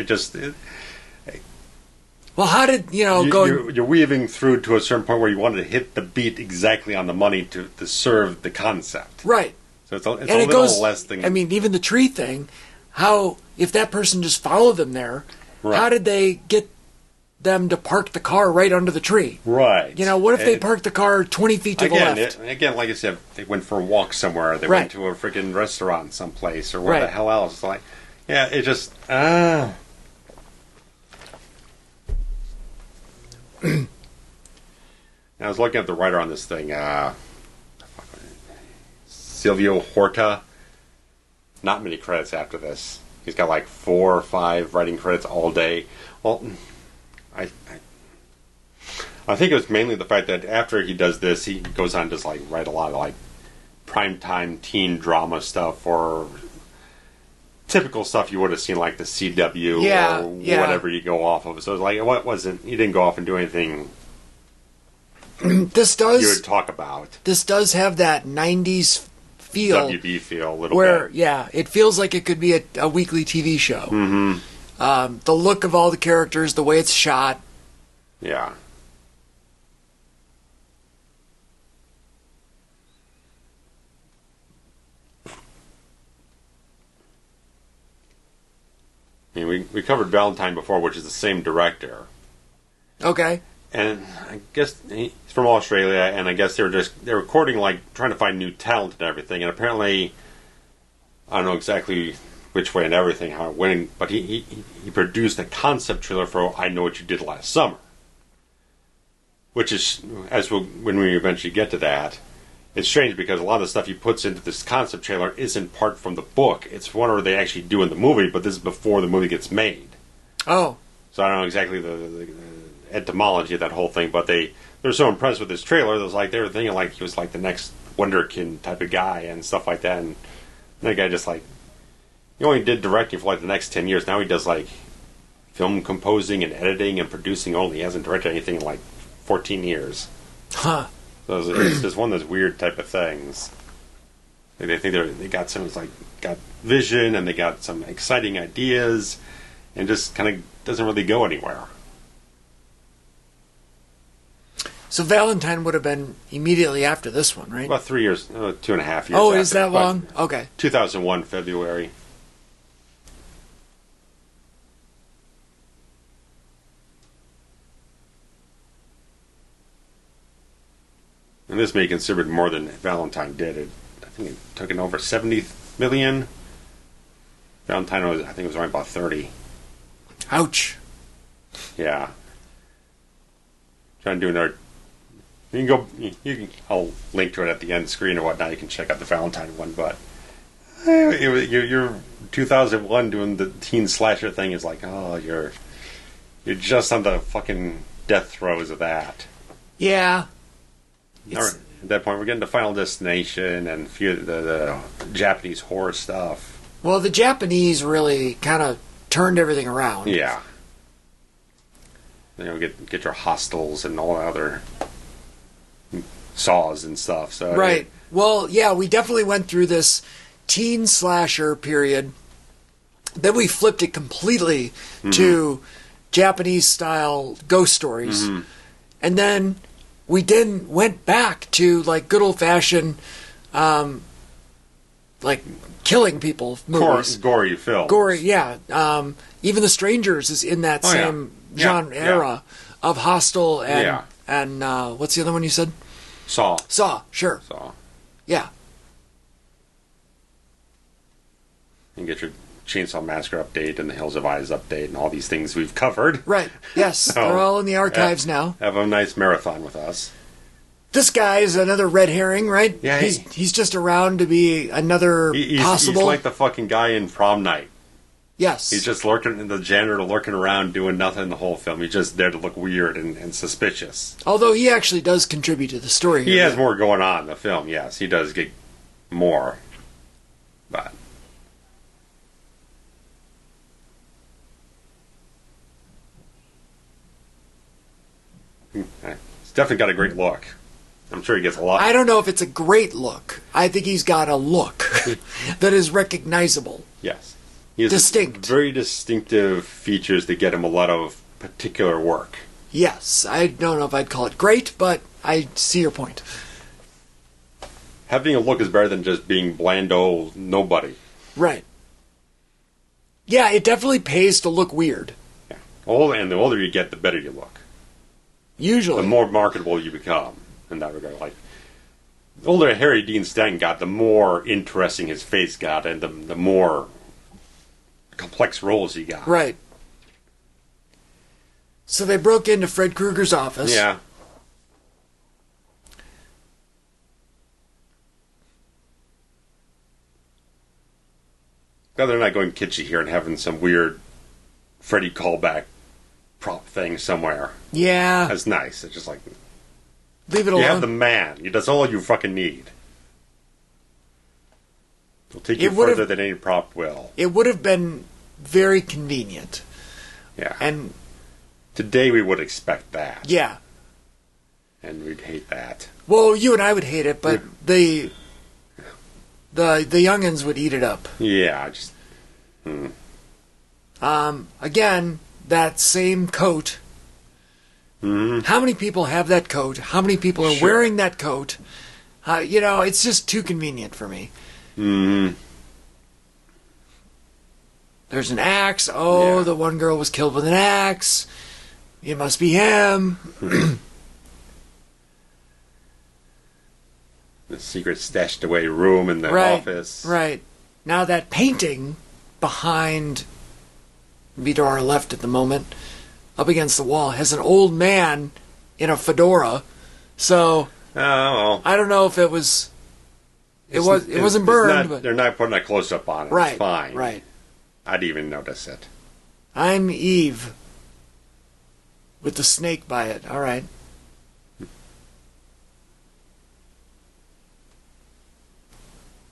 Well, how did,
You're weaving through to a certain point where you wanted to hit the beat exactly on the money to serve the concept.
Right.
So it's a little less than...
I mean, even the tree thing, if that person just followed them there, how did they get them to park the car right under the tree?
Right.
What if they parked the car 20 feet to the left?
Again, like I said, they went for a walk somewhere, they went to a freaking restaurant someplace, or what the hell else. It's like, it just... I was looking at the writer on this thing, Silvio Horta. Not many credits after this. He's got like 4 or 5 writing credits all day. Well, I think it was mainly the fact that after he does this, he goes on to just like write a lot of like primetime teen drama stuff or typical stuff you would have seen like the CW or whatever you go off of. So it's like, he didn't go off and do anything
this does
you would talk about.
This does have that 90s feel.
WB feel a little bit.
Where, it feels like it could be a weekly TV show.
Mm-hmm.
The look of all the characters, the way it's shot.
Yeah. I mean, we covered Valentine before, which is the same director.
Okay.
And I guess he's from Australia, and I guess they're recording, like, trying to find new talent and everything, and apparently, I don't know exactly which way and everything, how it went, but he produced a concept trailer for I Know What You Did Last Summer. Which is, when we eventually get to that, it's strange because a lot of the stuff he puts into this concept trailer isn't part from the book. It's whatever they actually do in the movie, but this is before the movie gets made.
Oh.
So I don't know exactly the etymology of that whole thing, but they're so impressed with this trailer, they were thinking like he was like the next Wonderkin type of guy and stuff like that, and that guy just like, he only did directing for like the next 10 years. Now he does like film composing and editing and producing only. He hasn't directed anything in like 14 years.
Huh.
So it's just one of those weird type of things. They think they got some got vision and they got some exciting ideas, and just kind of doesn't really go anywhere.
So Valentine would have been immediately after this one, right?
About 3 years, 2.5 years.
Oh,
after,
is that long? Okay.
2001 February. And this may be considered more than Valentine did. I think it took in over 70 million. Valentine I think it was around about 30.
Ouch.
Yeah. Trying to do another. You can go. I'll link to it at the end screen or whatnot. You can check out the Valentine one, but you're 2001 doing the teen slasher thing is like, oh, you're just on the fucking death throes of that.
Yeah.
At that point, we're getting to Final Destination and the Japanese horror stuff.
Well, the Japanese really kind of turned everything around.
Yeah. Get your Hostels and all the other Saws and stuff. So
right. Well, yeah, we definitely went through this teen slasher period. Then we flipped it completely to Japanese-style ghost stories. Mm-hmm. And then we then went back to like good old-fashioned, like killing people movies,
gory films.
Gory, yeah. Even The Strangers is in that same genre era of Hostel and what's the other one you said?
Saw,
sure.
Saw.
Yeah.
You get your Chainsaw Massacre update and the Hills of Eyes update and all these things we've covered.
Right. Yes, so, they're all in the archives now.
Have a nice marathon with us.
This guy is another red herring, right?
Yeah.
He's just around to be another possible.
He's like the fucking guy in Prom Night.
Yes.
He's just lurking, the janitor lurking around doing nothing the whole film. He's just there to look weird and suspicious.
Although he actually does contribute to the story here.
He has more going on in the film, yes. He does get more. But he's definitely got a great look. I'm sure he gets a lot.
I don't know if it's a great look. I think he's got a look that is recognizable.
Yes. He has
distinct.
Very distinctive features that get him a lot of particular work.
Yes. I don't know if I'd call it great, but I see your point.
Having a look is better than just being bland old nobody.
Right. Yeah, it definitely pays to look weird.
Yeah. And the older you get, the better you look.
Usually.
The more marketable you become in that regard. Like, the older Harry Dean Stanton got, the more interesting his face got, and the more complex roles he got.
Right. So they broke into Fred Krueger's office.
Yeah. Now they're not going kitschy here and having some weird Freddy callback prop thing somewhere.
Yeah.
That's nice. It's just like,
leave it alone.
You have the man. That's all you fucking need. It'll take you further than any prop will.
It would have been very convenient.
Yeah.
And
today we would expect that.
Yeah.
And we'd hate that.
Well, you and I would hate it, but the youngins would eat it up.
Yeah,
Again, that same coat. Mm-hmm. How many people have that coat? How many people are wearing that coat? It's just too convenient for me.
Mm-hmm.
There's an axe. Oh, the one girl was killed with an axe. It must be him.
The secret stashed away room in the office.
Right. Now that painting behind Vidor left at the moment, up against the wall, has an old man in a fedora. So I don't know if it was. It wasn't burned. But
they're not putting a close up on it.
Right.
It's fine.
Right.
I'd even notice it.
I'm Eve. With the snake by it. All right.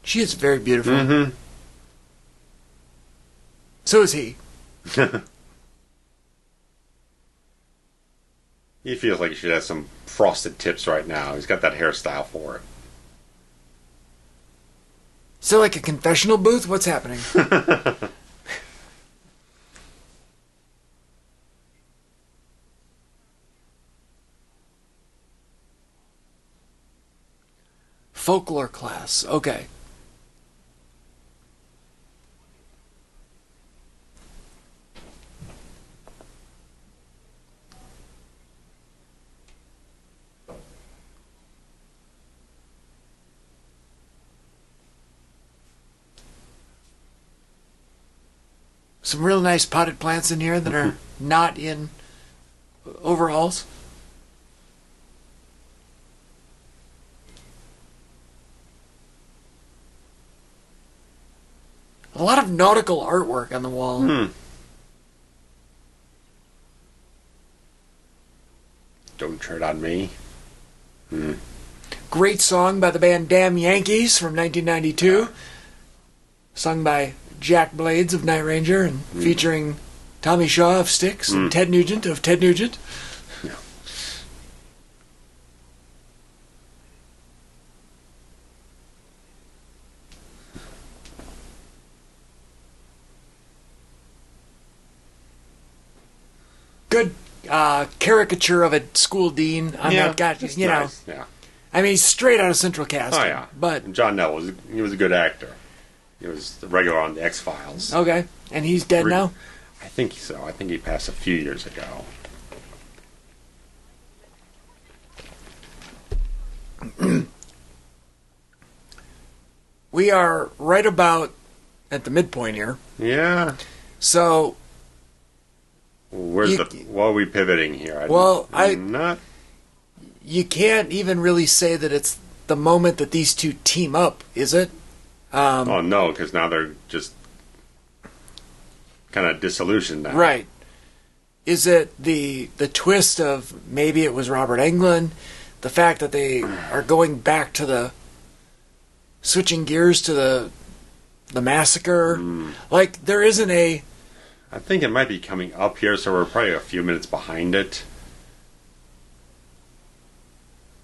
She is very beautiful.
Mm-hmm.
So is he.
He feels like he should have some frosted tips right now. He's got that hairstyle for it.
So like a confessional booth? What's happening? Folklore class. Okay. Some real nice potted plants in here that are not in overalls. A lot of nautical artwork on the wall.
Don't tread on me.
Great song by the band Damn Yankees from 1992. Sung by Jack Blades of Night Ranger and featuring Tommy Shaw of Styx and Ted Nugent of Ted Nugent.
Yeah.
Good caricature of a school dean on that guy. You know,
nice. Yeah.
I mean, he's straight out of Central Casting.
Oh yeah.
But
and John Nell was a good actor. He was the regular on the X-Files.
Okay, and he's dead now?
I think so. I think he passed a few years ago.
We are right about at the midpoint here.
Yeah.
So
what are we pivoting here?
You can't even really say that it's the moment that these two team up, is it?
Oh no, because now they're just kind of disillusioned now.
Right. Is it the twist of maybe it was Robert Englund, the fact that they are going back to switching gears to the massacre? Like, there isn't a...
I think it might be coming up here, so we're probably a few minutes behind it.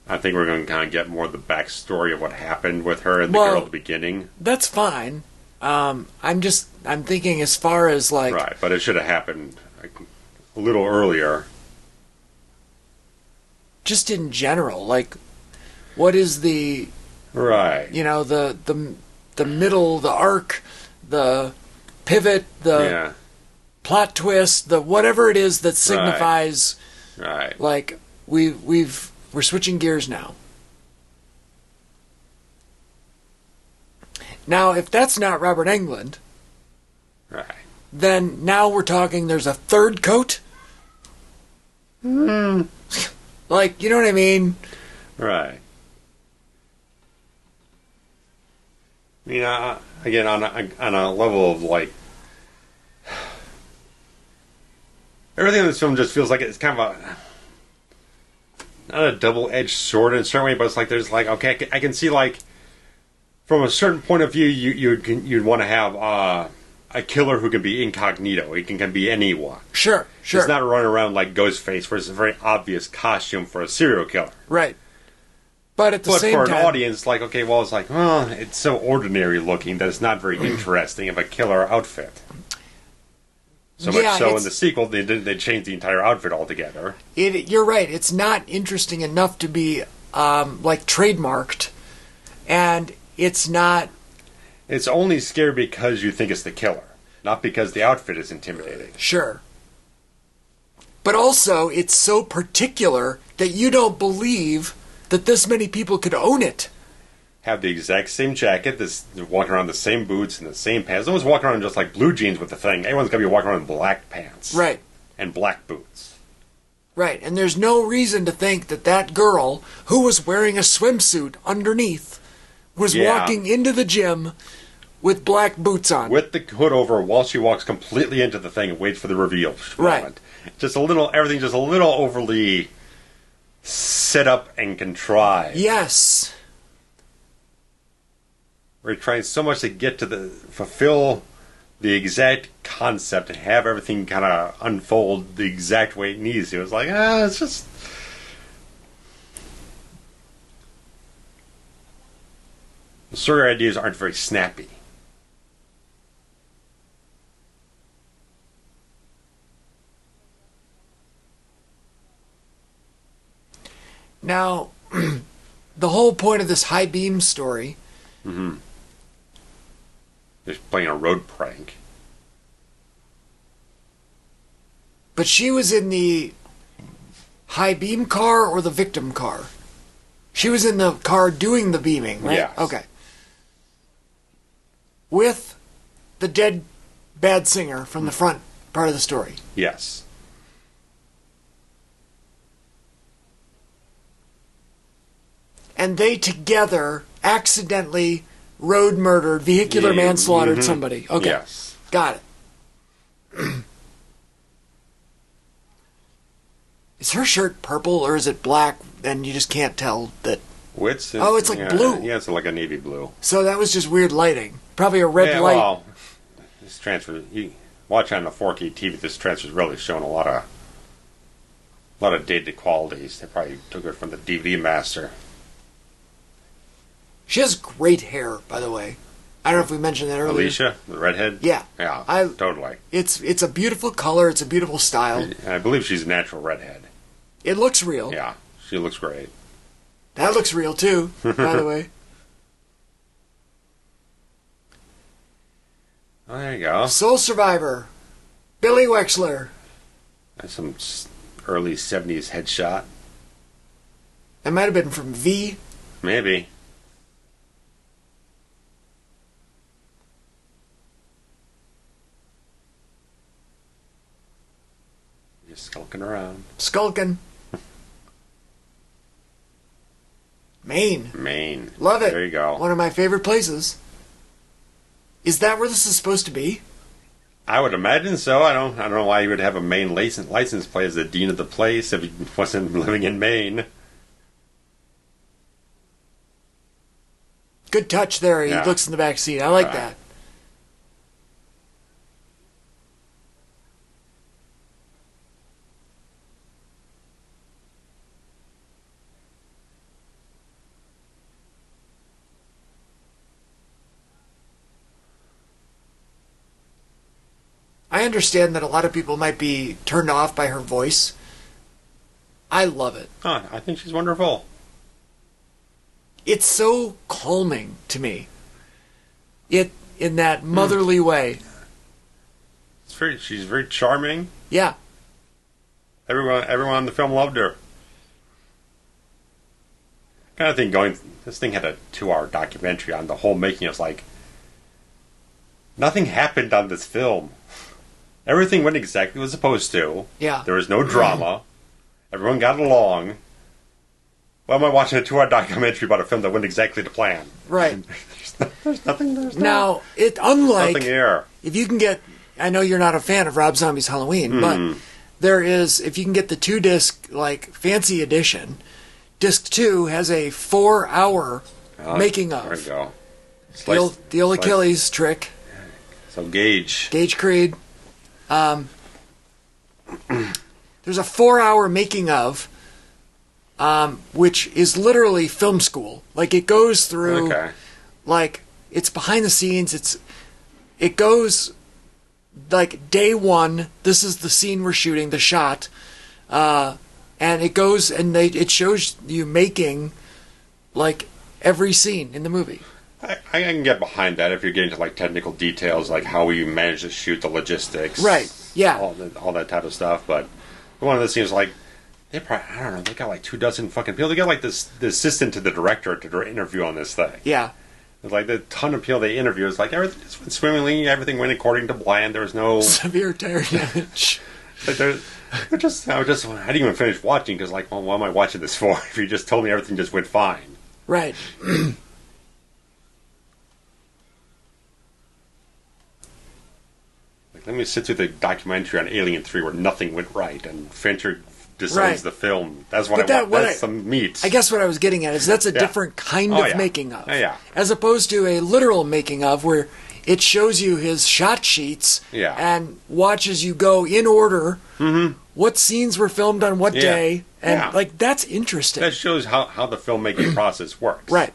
I think we're going to kind of get more of the backstory of what happened with her and the girl at the beginning.
That's fine. I'm thinking as far as like...
Right, but it should have happened a little earlier.
Just in general, like, what is the...
Right.
You know, the middle, the arc, the pivot, the plot twist, the whatever it is that signifies...
Right.
Like, we're switching gears now. Now, if that's not Robert Englund,
right,
then now we're talking there's a third coat? Like, you know what I mean?
Right. I mean, again, on a level of, like... Everything in this film just feels like it's kind of a... Not a double-edged sword in a certain way, but it's like there's like, okay, I can see like from a certain point of view, you'd want to have a killer who can be incognito. He can be anyone.
Sure.
It's not running around like Ghostface, where it's a very obvious costume for a serial killer.
Right. But at the same time,
for an audience, like, okay, well, it's like, it's so ordinary looking that it's not very interesting of a killer outfit. So much so in the sequel, they changed the entire outfit altogether.
You're right. It's not interesting enough to be like trademarked, and it's not.
It's only scary because you think it's the killer, not because the outfit is intimidating.
Sure. But also, it's so particular that you don't believe that this many people could own it.
Have the exact same jacket, walking around the same boots and the same pants. No one's walking around just like blue jeans with the thing. Everyone's got to be walking around in black pants.
Right.
And black boots.
Right, and there's no reason to think that girl, who was wearing a swimsuit underneath, was walking into the gym with black boots on.
With the hood over while she walks completely into the thing and waits for the reveal moment.
Right.
Everything just a little overly set up and contrived.
Yes.
We're trying so much to get to fulfill the exact concept and have everything kind of unfold the exact way it needs to. It's like, it's just... The story ideas aren't very snappy.
Now, the whole point of this high beam story...
Mm-hmm. They're playing a road prank.
But she was in the high beam car or the victim car? She was in the car doing the beaming, right?
Yes.
Okay. With the dead bad singer from the front part of the story.
Yes.
And they together accidentally road murdered, vehicular manslaughtered somebody. Okay.
Yes.
Got it. Is her shirt purple or is it black and you just can't tell that?
Witt's
it's like blue.
Yeah, it's like a navy blue.
So that was just weird lighting. Probably a red light.
Well, this transfer, you watch on the 4K TV, this transfer's really showing a lot of dated qualities. They probably took it from the DVD master.
She has great hair, by the way. I don't know if we mentioned that earlier.
Alicia, the redhead?
Yeah.
Yeah, totally.
It's a beautiful color. It's a beautiful style.
I believe she's a natural redhead.
It looks real.
Yeah, she looks great.
That looks real, too, by the way.
Oh, there you go.
Soul Survivor. Billy Wexler.
That's some early 70s headshot.
That might have been from V.
Maybe. Just skulking around.
Skulking. Maine. Love it.
There you go.
One of my favorite places. Is that where this is supposed to be?
I would imagine so. I don't know why you would have a Maine license plate as the dean of the place if he wasn't living in Maine.
Good touch there. He looks in the back seat. I like that. I understand that a lot of people might be turned off by her voice. I love it.
Oh, I think she's wonderful.
It's so calming to me. In that motherly way.
She's very charming.
Yeah.
Everyone in the film loved her. Kind of thing this thing had a 2-hour documentary on the whole making. It's like, nothing happened on this film. Everything went exactly as it was supposed to.
Yeah.
There was no drama. Everyone got along. Why am I watching a 2-hour documentary about a film that went exactly to plan?
Right.
There's nothing.
Now, unlike...
Nothing here.
If you can get... I know you're not a fan of Rob Zombie's Halloween, but there is... If you can get the 2-disc, fancy edition, disc 2 has a 4-hour making of.
There we go.
The old Achilles trick.
So Gage
Creed. There's a 4-hour making of, which is literally film school. It goes through, it's behind the scenes. It goes like day one, this is the scene we're shooting, the shot, and it goes and it shows you making like every scene in the movie.
I can get behind that if you're getting to like technical details, like how we manage to shoot the logistics,
right? Yeah,
all that type of stuff. But one of the scenes, like they probably, I don't know, they got like 24 fucking people. They got like the assistant to the director to interview on this thing.
Yeah,
it's like the ton of people they interview. It's like everything just went swimmingly, everything went according to plan. There was no
severe tire damage.
Like I didn't even finish watching because like, well, what am I watching this for? If you just told me everything just went fine,
right?
Let me sit through the documentary on Alien 3 where nothing went right and Fincher designs the film. That's what I want. That's some meat.
I guess what I was getting at is that's a different kind of making of. As opposed to a literal making of where it shows you his shot sheets and watches you go in order what scenes were filmed on what day. And like that's interesting.
That shows how the filmmaking process works.
Right.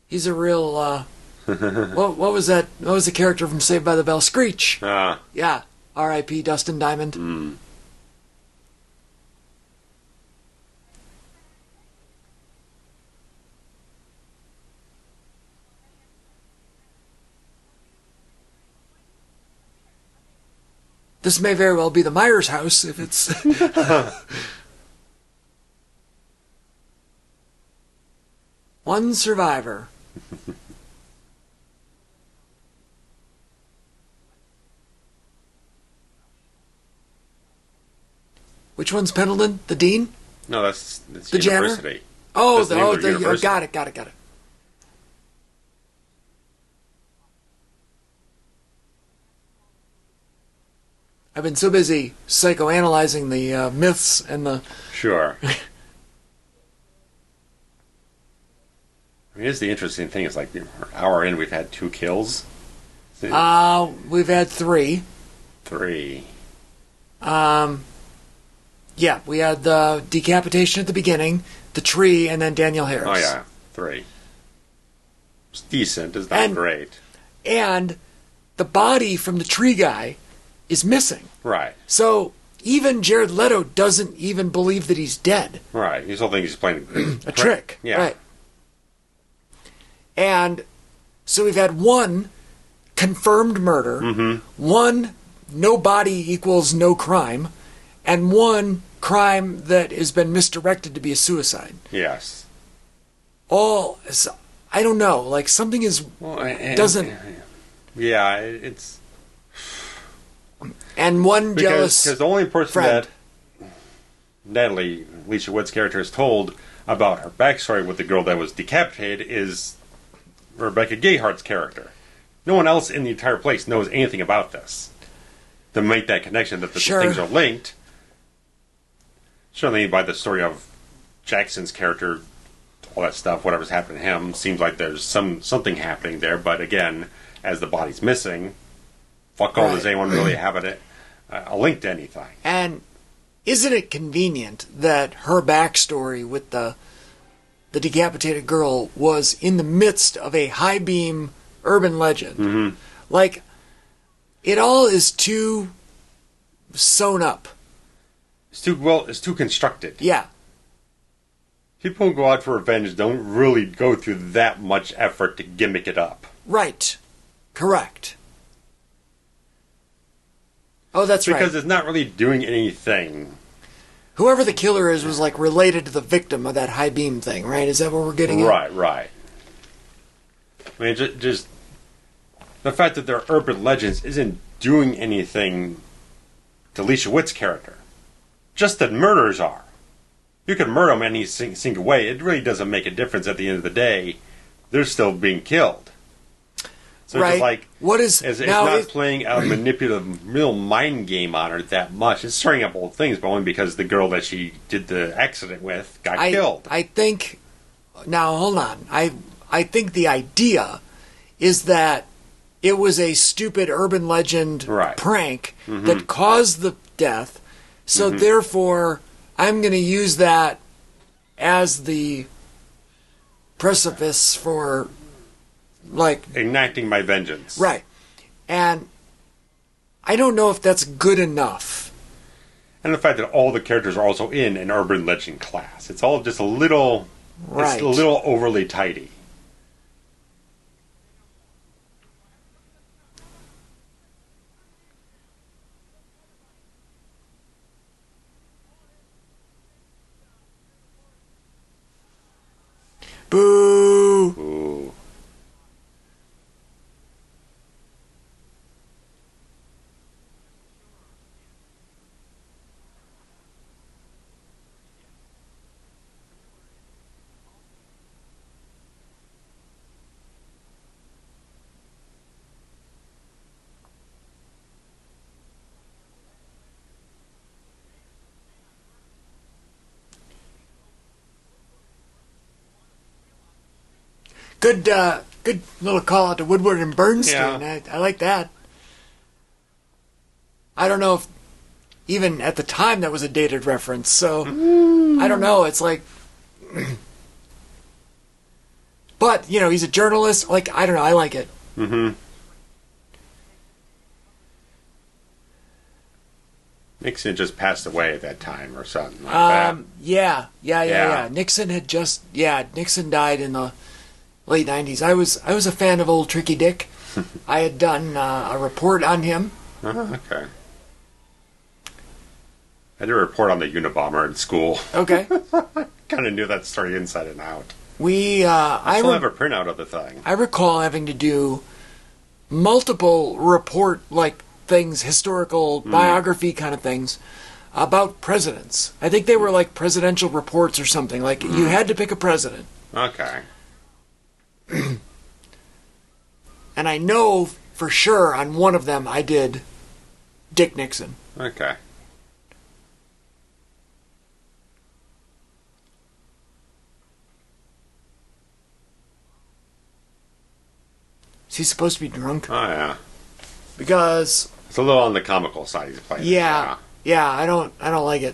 He's a real, what was that? What was the character from Saved by the Bell? Screech. Yeah. R.I.P. Dustin Diamond. Mm. This may very well be the Myers house if it's... One survivor. Which one's Pendleton? The dean?
No, that's
the
university.
Janitor? Oh, got it. I've been so busy psychoanalyzing the myths and the...
Sure. I mean, here's the interesting thing. It's like, an hour in, we've had 2 kills.
We've had 3.
3.
Yeah, we had the decapitation at the beginning, the tree, and then Danielle Harris.
Oh, yeah. 3. It's decent. It's not great.
And the body from the tree guy is missing.
Right.
So even Jared Leto doesn't even believe that he's dead.
Right. He still thinks he's playing
a trick.
Yeah.
Right. And so we've had 1 confirmed murder, 1 no body equals no crime, and 1 crime that has been misdirected to be a suicide.
Yes.
I don't know, like something is doesn't.
Yeah, it's.
And 1 jealous
because the only person
friend.
that Natalie, Alicia Witt's character, is told about her backstory with the girl that was decapitated is Rebecca Gayheart's character. No one else in the entire place knows anything about this to make that connection that the things are linked. Certainly by the story of Jackson's character, all that stuff, whatever's happened to him, seems like there's something happening there. But again, as the body's missing, fuck all, does anyone really have a link to anything?
And isn't it convenient that her backstory with the decapitated girl was in the midst of a high beam urban legend?
Mm-hmm.
Like, it all is too sewn up.
It's too constructed.
Yeah.
People who go out for revenge don't really go through that much effort to gimmick it up.
Right. Correct. Oh, that's right.
Because it's not really doing anything.
Whoever the killer is was like related to the victim of that high beam thing, right? Is that what we're getting at?
Right. I mean, just the fact that they're urban legends isn't doing anything to Alicia Witt's character. Just that murders are. You can murder them any single way. It really doesn't make a difference at the end of the day. They're still being killed. So
right.
It's like,
what is
it's not playing a manipulative, real mind game on her that much. It's stirring up old things, but only because the girl that she did the accident with got killed.
I think. Now hold on. I think the idea is that it was a stupid urban legend prank that caused the death. So therefore, I'm going to use that as the precipice for, like...
enacting my vengeance.
Right. And I don't know if that's good enough.
And the fact that all the characters are also in an urban legend class. It's all just a little... It's a little overly tidy.
Boo!
Ooh.
Good little call out to Woodward and Bernstein.
Yeah.
I like that. I don't know if even at the time that was a dated reference, so I don't know. It's like... But, you know, he's a journalist. Like, I don't know. I like it.
Mm-hmm. Nixon just passed away at that time or something like that.
Yeah. Nixon died in the late 90s. I was a fan of old Tricky Dick. I had done a report on him.
Okay. I did a report on the Unabomber in school.
Okay.
Kind of knew that story inside and out.
I
still have a printout of the thing.
I recall having to do multiple report things, historical biography kind of things about presidents. I think they were like presidential reports or something. Like you had to pick a president.
Okay.
And I know for sure on one of them I did Dick Nixon.
Okay.
Is he supposed to be drunk?
Oh, yeah.
Because...
It's a little on the comical side he's playing.
Yeah, I don't like it.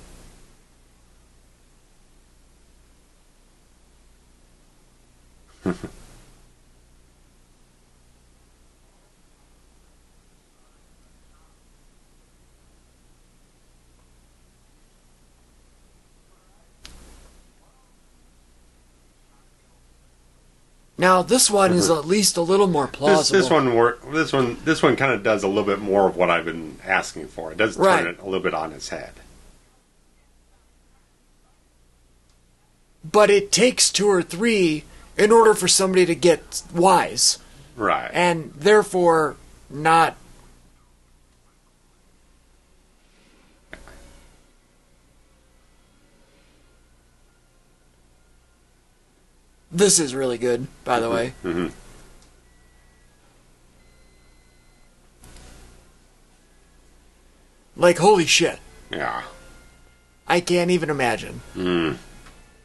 Now this one is at least a little more plausible.
This one kind of does a little bit more of what I've been asking for. It does turn it a little bit on its head.
But it takes 2 or 3 in order for somebody to get wise.
Right.
And therefore not... This is really good, by the way.
Mm-hmm.
Like, holy shit.
Yeah.
I can't even imagine.
Mm.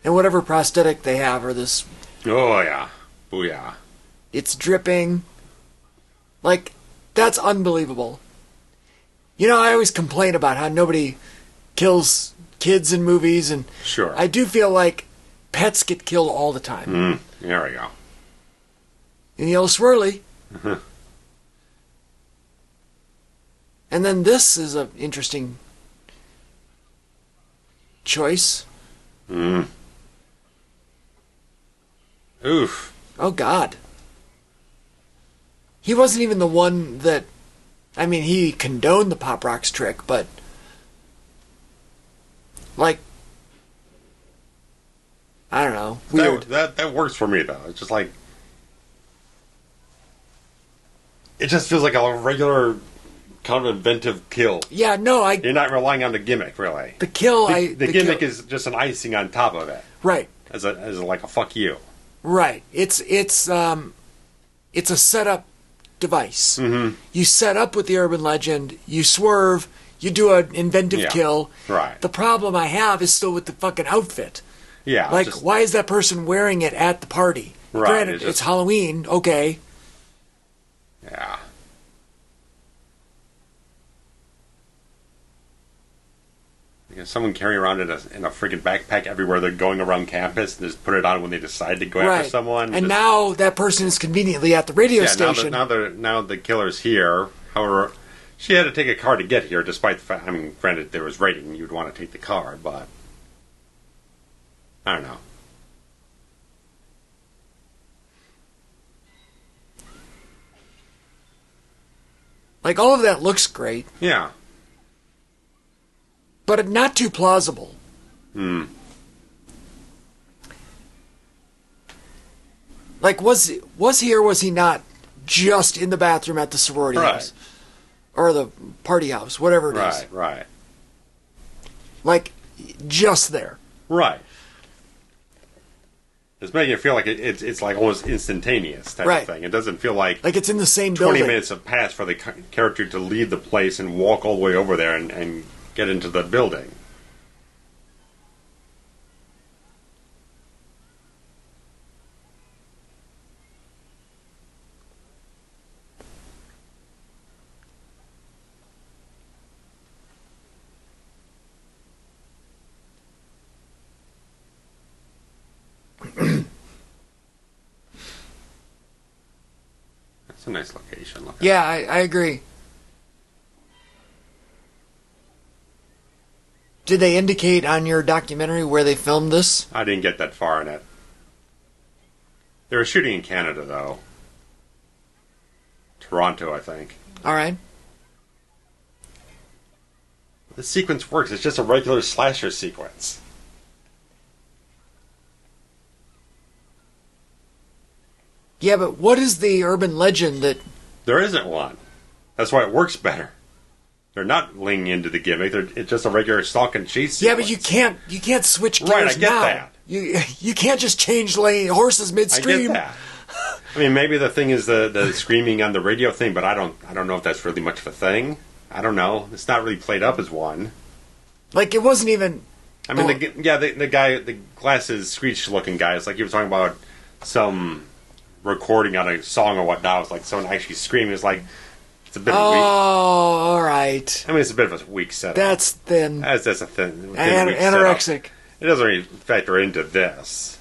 And whatever prosthetic they have, or this...
Oh, yeah. Booyah.
It's dripping. Like, that's unbelievable. You know, I always complain about how nobody kills kids in movies, and
sure.
I do feel like pets get killed all the time.
There we go.
And yellow swirly. And then this is an interesting choice.
Oof.
Oh, God. He wasn't even the one that... I mean, he condoned the Pop Rocks trick, but... Like... I don't know. Weird.
That works for me, though. It's just like... It just feels like a regular kind of inventive kill.
Yeah, no,
You're not relying on the gimmick, really.
The kill,
The gimmick is just an icing on top of it.
Right.
As like a fuck you.
Right. It's a setup device.
Mm-hmm.
You set up with the urban legend, you swerve, you do an inventive kill.
Right.
The problem I have is still with the fucking outfit.
Yeah.
Like, why is that person wearing it at the party?
Right.
Granted, it's Halloween, okay.
Yeah. someone carrying around in a freaking backpack everywhere they're going around campus and just put it on when they decide to go after someone.
And now that person is conveniently at the radio station.
Now the killer's here. However, she had to take a car to get here, despite the fact, granted, there was rating, you'd want to take the car, but I don't know.
Like, all of that looks great.
Yeah.
But not too plausible. Like, was he or was he not just in the bathroom at the sorority house? Or the party house, whatever it is.
Right.
Like, just there.
Right. It's making it feel like it's like almost instantaneous type of thing. It doesn't feel like
it's in the same
20
building.
minutes have passed for the character to leave the place and walk all the way over there and get into the building. It's a nice location.
Yeah, I agree. Did they indicate on your documentary where they filmed this?
I didn't get that far in it. They were shooting in Canada, though. Toronto, I think.
All right.
The sequence works. It's just a regular slasher sequence.
Yeah, but what is the urban legend that...
There isn't one. That's why it works better. They're not leaning into the gimmick. It's just a regular stalk and chase sequence.
Yeah, but you can't switch gears
right, I get
now.
that.
You can't just change lane horses midstream.
I get that. I mean, maybe the thing is the screaming on the radio thing, but I don't know if that's really much of a thing. I don't know. It's not really played up as one.
Like, it wasn't even...
I mean, the guy, the glasses, screech-looking guy, it's like he was talking about some recording on a song or whatnot. It's like someone actually screaming. It's like, it's a bit of a weak...
all right.
I mean, it's a bit of a weak setup.
That's thin.
That's a thin
anorexic.
Setup. It doesn't really factor into this.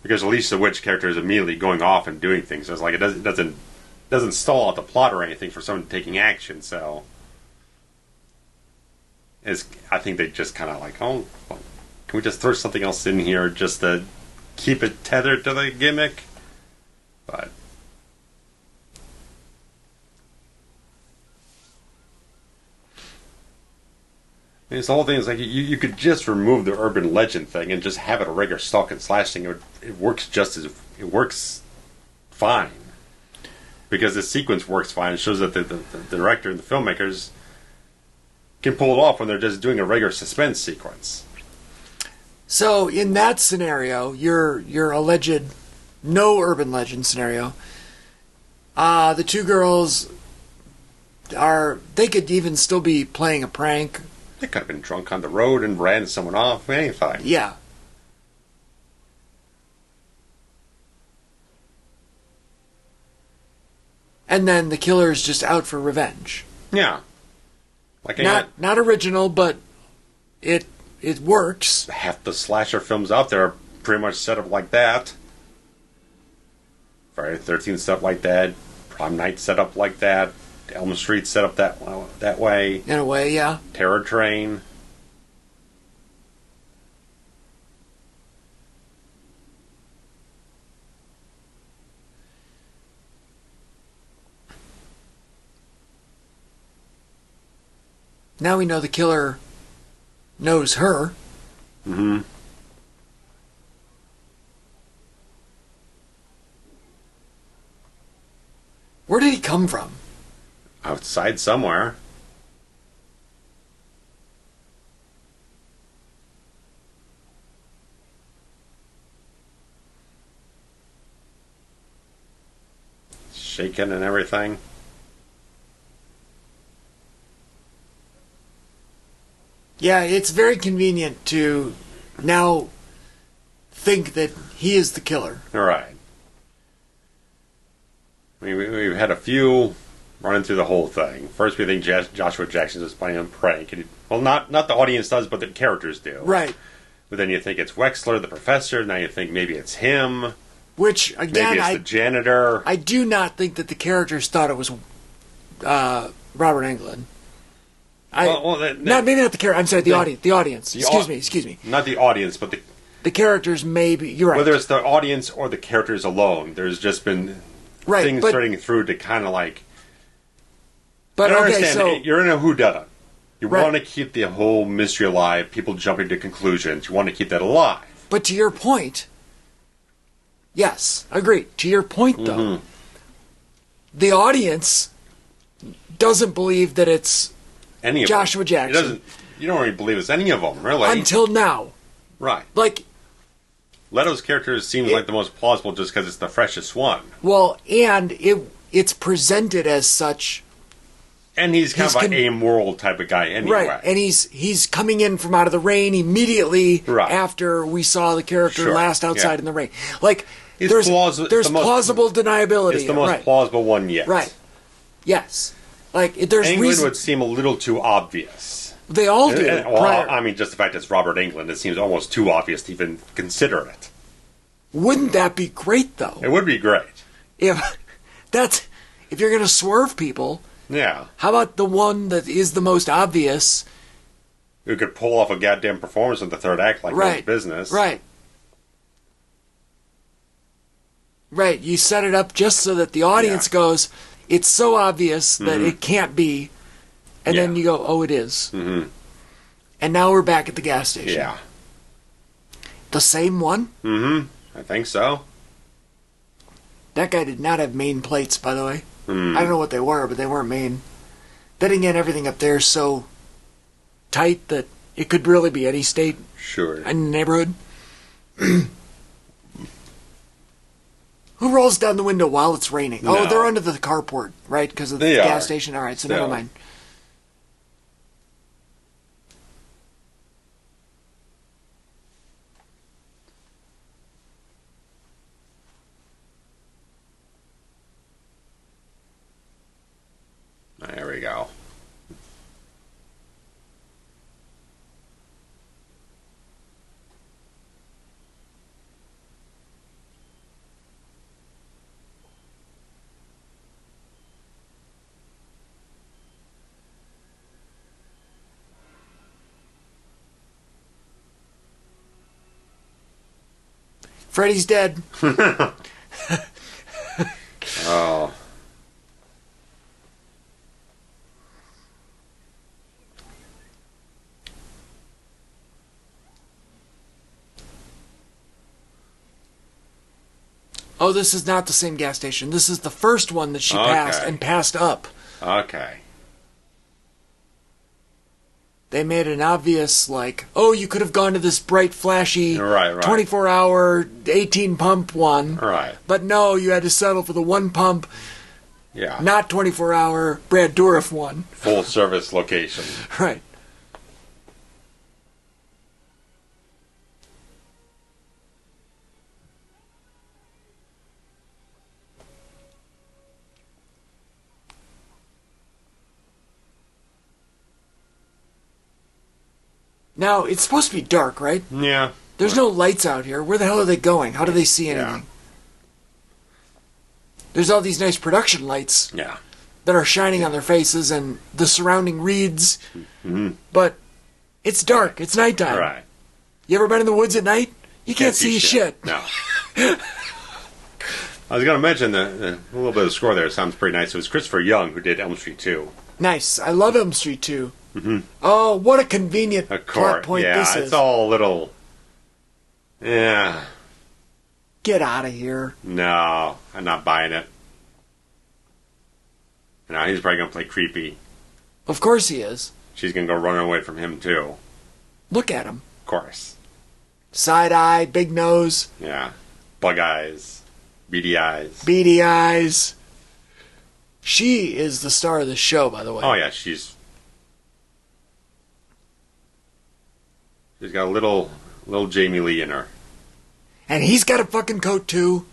Because Alicia, the witch character, is immediately going off and doing things. So it's like, it doesn't stall out the plot or anything for someone taking action, so... I think they just kind of like, oh, well, can we just throw something else in here just to keep it tethered to the gimmick? But I mean, the whole thing is like you could just remove the urban legend thing and just have it a regular stalk and slash thing. It works it works fine because the sequence works fine. It shows that the director and the filmmakers can pull it off when they're just doing a regular suspense sequence.
So, in that scenario, your alleged no urban legend scenario, the two girls they could even still be playing a prank.
They could have been drunk on the road and ran someone off, anything.
Yeah. And then the killer's just out for revenge.
Yeah. Like
not original, but it works.
Half the slasher films out there are pretty much set up like that. Friday the 13th set up like that. Prom Night set up like that. Elm Street set up that way.
In a way, yeah.
Terror Train.
Now we know the killer knows her.
Mm-hmm.
Where did he come from?
Outside somewhere. Shaking and everything.
Yeah, it's very convenient to now think that he is the killer.
Right. I mean, we've had a few running through the whole thing. First, we think Joshua Jackson is playing a prank. Well, not the audience does, but the characters do.
Right.
But then you think it's Wexler, the professor. Now you think maybe it's him.
Which, again,
maybe it's the janitor.
I do not think that the characters thought it was Robert Englund. Maybe not the character. I'm sorry, the audience. The audience. Excuse me.
Not the audience, but
the characters. Maybe you're right.
Whether it's the audience or the characters alone, there's just been things threading through to kind of like.
But
you're in a whodunit. You want to keep the whole mystery alive. People jumping to conclusions. You want to keep that alive.
But to your point, yes, agreed. To your point, though, the audience doesn't believe that it's Joshua Jackson.
You don't really believe it's any of them, really.
Until now.
Right.
Like,
Leto's character seems like the most plausible just because it's the freshest one.
Well, and it's presented as such.
And he's kind of an amoral type of guy anyway.
Right, and he's coming in from out of the rain immediately after we saw the character last outside in the rain. Like, there's plausible deniability.
It's the most plausible one yet.
Right. Yes. Like, there's
Englund would seem a little too obvious.
They all do.
I mean, just the fact it's Robert Englund, it seems almost too obvious to even consider it.
Wouldn't that be great, though?
It would be great.
If you're going to swerve people...
Yeah.
How about the one that is the most obvious?
Who could pull off a goddamn performance in the third act like no business.
Right. Right. You set it up just so that the audience goes, it's so obvious that it can't be. And then you go, oh, it is. Mm-hmm. And now we're back at the gas station.
Yeah.
The same one?
Mm-hmm. I think so.
That guy did not have main plates, by the way. I don't know what they were, but they weren't main. Then again, everything up there is so tight that it could really be any state in the neighborhood. Who rolls down the window while it's raining? No. Oh, they're under the carport, right? Because of the gas station? All right, so never mind.
There we go.
Freddy's dead.
Oh.
Oh, this is not the same gas station. This is the first one that she passed and passed up.
Okay.
They made an obvious, like, oh, you could have gone to this bright, flashy, 24-hour, 18-pump one.
Right.
But no, you had to settle for the one-pump, not 24-hour Brad Dourif one.
Full-service location.
Right. Now, it's supposed to be dark, right?
Yeah.
There's no lights out here. Where the hell are they going? How do they see anything? There's all these nice production lights that are shining on their faces and the surrounding reeds. Mm-hmm. But it's dark. It's nighttime.
Right.
You ever been in the woods at night? You can't see shit.
No. I was going to mention a little bit of the score there. It sounds pretty nice. It was Christopher Young who did Elm Street 2.
Nice. I love Elm Street 2. Mm-hmm. Oh, what a convenient plot point this is.
Yeah, it's all a little... Yeah.
Get out of here.
No, I'm not buying it. No, he's probably going to play creepy.
Of course he is.
She's going to go running away from him, too.
Look at him.
Of course.
Side eye, big nose.
Yeah. Bug eyes. Beady eyes.
Beady eyes. She is the star of the show, by the way.
Oh, yeah, she's got a little Jamie Lee in her.
And he's got a fucking coat, too.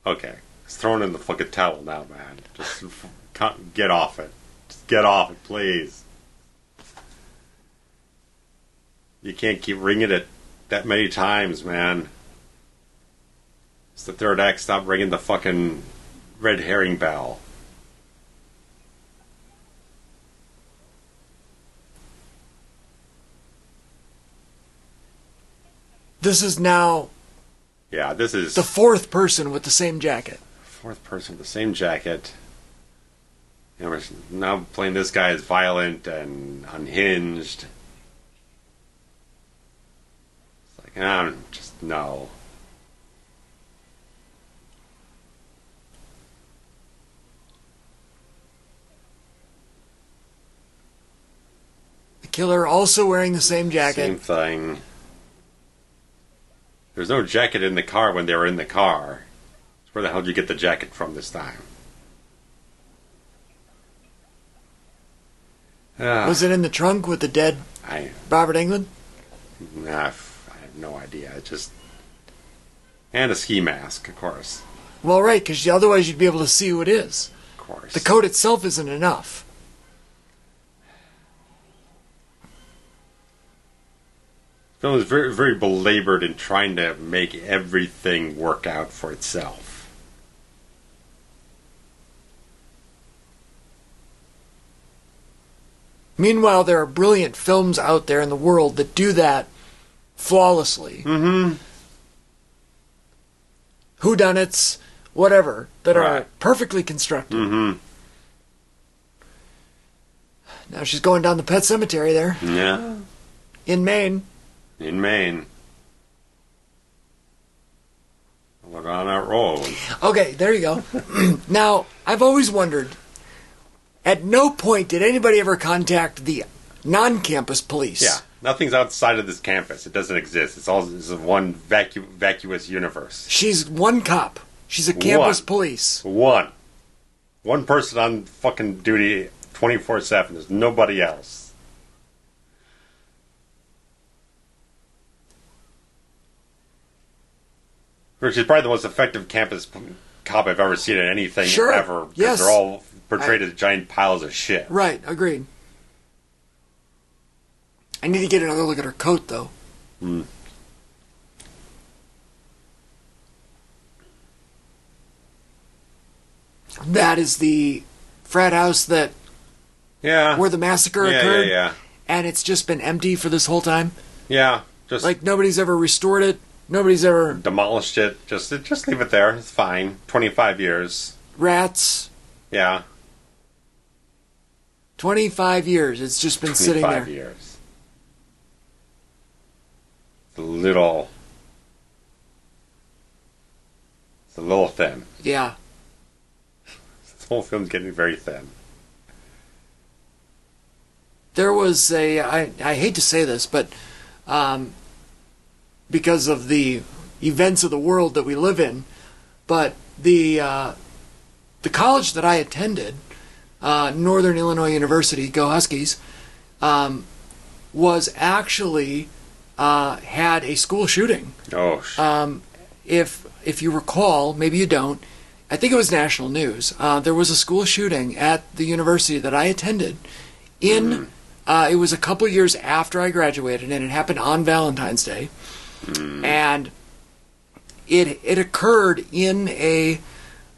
Okay. He's throwing in the fucking towel now, man. Just get off it. Just get off it, please. You can't keep ringing it that many times, man. It's the third act. Stop ringing the fucking red herring bell.
This is now...
Yeah, this is...
the fourth person with the same jacket.
Fourth person with the same jacket. You know, we're now playing this guy as violent and unhinged. It's like, just no.
The killer also wearing the same jacket.
Same thing. There's no jacket in the car when they were in the car. So where the hell did you get the jacket from this time?
Was it in the trunk with the dead Robert Englund?
Nah, I have no idea. It just... And a ski mask, of course.
Well, right, because otherwise you'd be able to see who it is.
Of course.
The coat itself isn't enough.
The film is very, very belabored in trying to make everything work out for itself.
Meanwhile, there are brilliant films out there in the world that do that flawlessly.
Mm-hmm.
Whodunits, whatever, that are perfectly constructed.
Mm-hmm.
Now she's going down the Pet Cemetery there.
Yeah.
In Maine.
In Maine. Look on that road.
Okay, there you go. Now, I've always wondered, at no point did anybody ever contact the non-campus police.
Yeah, nothing's outside of this campus. It doesn't exist. It's one vacuous universe.
She's one cop. She's a campus police.
One person on fucking duty 24/7. There's nobody else. Which is probably the most effective campus cop I've ever seen in anything ever. Because they're all portrayed as giant piles of shit.
Right, agreed. I need to get another look at her coat, though.
Mm.
That is the frat house where the massacre occurred.
Yeah.
And it's just been empty for this whole time.
Yeah, just
like nobody's ever restored it. Nobody's ever
demolished it. Just leave it there. It's fine. 25 years.
Rats.
Yeah.
25 years. It's just been sitting there.
25 years. It's a little thin.
Yeah.
This whole film's getting very thin.
There was I hate to say this, but because of the events of the world that we live in, but the college that I attended, Northern Illinois University, go Huskies, was actually had a school shooting.
Oh.
If you recall, maybe you don't, I think it was national news. There was a school shooting at the university that I attended. It was a couple years after I graduated, and it happened on Valentine's Day. And it occurred in a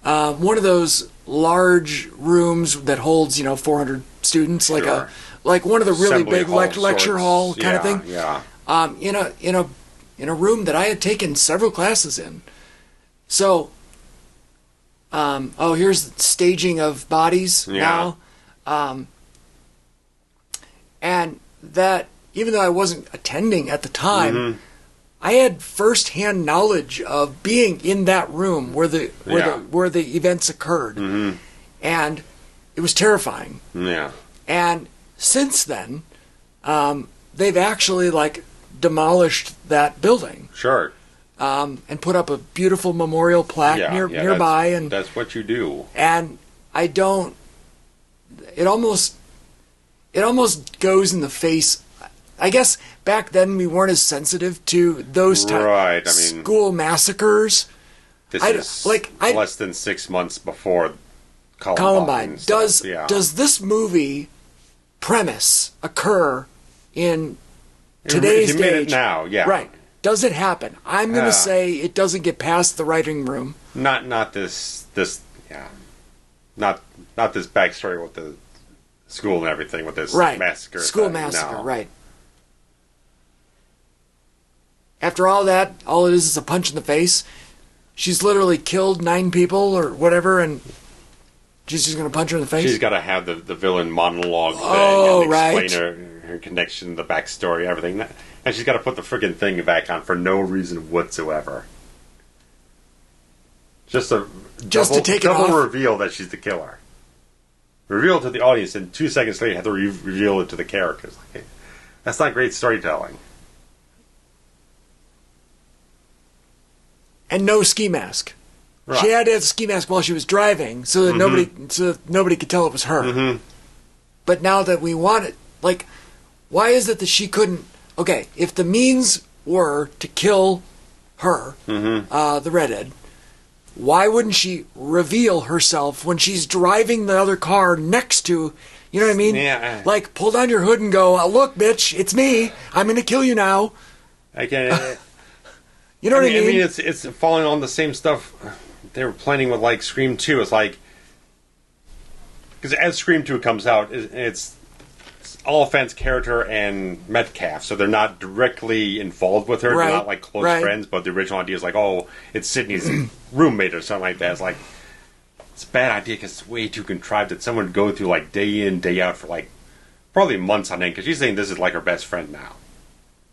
one of those large rooms that holds 400 students,
sure.
like one of the really
Assembly
big
hall
lecture hall kind of thing.
Yeah.
In a room that I had taken several classes in. So, here's the staging of bodies now. And that, even though I wasn't attending at the time, I had first-hand knowledge of being in that room where the events occurred, and it was terrifying.
Yeah.
And since then, they've actually demolished that building.
Sure.
And put up a beautiful memorial plaque nearby, and
that's what you do.
And I don't. It almost goes in the face. I guess back then we weren't as sensitive to those type school massacres.
This is less than 6 months before Columbine.
Does this movie premise occur in today's age?
Now, yeah.
Right. Does it happen? I'm going to say it doesn't get past the writing room.
Not this not this backstory with the school and everything, with this massacre.
School massacre, right. After all that, all it is a punch in the face. She's literally killed 9 people or whatever, and she's just going to punch her in the face?
She's got to have the villain monologue thing and explain her connection, the backstory, everything. And she's got to put the friggin' thing back on for no reason whatsoever. Just to take double reveal that she's the killer. Reveal it to the audience, and 2 seconds later you have to reveal it to the characters. Like, that's not great storytelling.
And no ski mask. Right. She had to have a ski mask while she was driving, so that nobody could tell it was her. Mm-hmm. But now that we want it, like, why is it that she couldn't? Okay, if the means were to kill her, the redhead, why wouldn't she reveal herself when she's driving the other car next to? You know what I mean?
Yeah.
Like, pull down your hood and go, oh, "Look, bitch, it's me. I'm going to kill you now."
I get.
You know what I mean?
I mean, it's following on the same stuff they were planning with, like, Scream 2. It's like, because as Scream 2 comes out, it's Oliphant's character and Metcalf, so they're not directly involved with her. They're not, like, close friends, but the original idea is like, oh, it's Sydney's roommate or something like that. It's like, it's a bad idea because it's way too contrived that someone would go through, like, day in, day out for, like, probably months on end, because she's saying this is, like, her best friend now.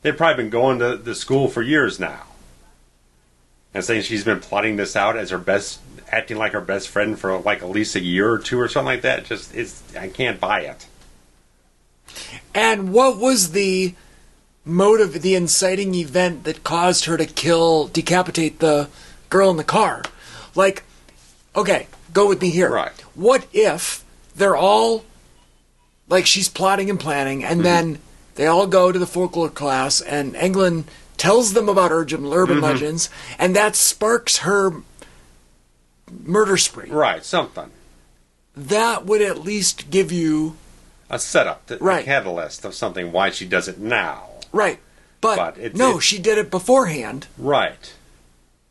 They've probably been going to the school for years now. And saying she's been plotting this out as acting like her best friend for like at least a year or two or something like that. I can't buy it.
And what was the motive, the inciting event that caused her to decapitate the girl in the car? Like, okay, go with me here.
Right.
What if they're all, like, she's plotting and planning, and then they all go to the folklore class, and Englund tells them about urban legends, and that sparks her murder spree.
Right, something.
That would at least give you
a setup, a catalyst of something, why she does it now.
Right. But she did it beforehand.
Right.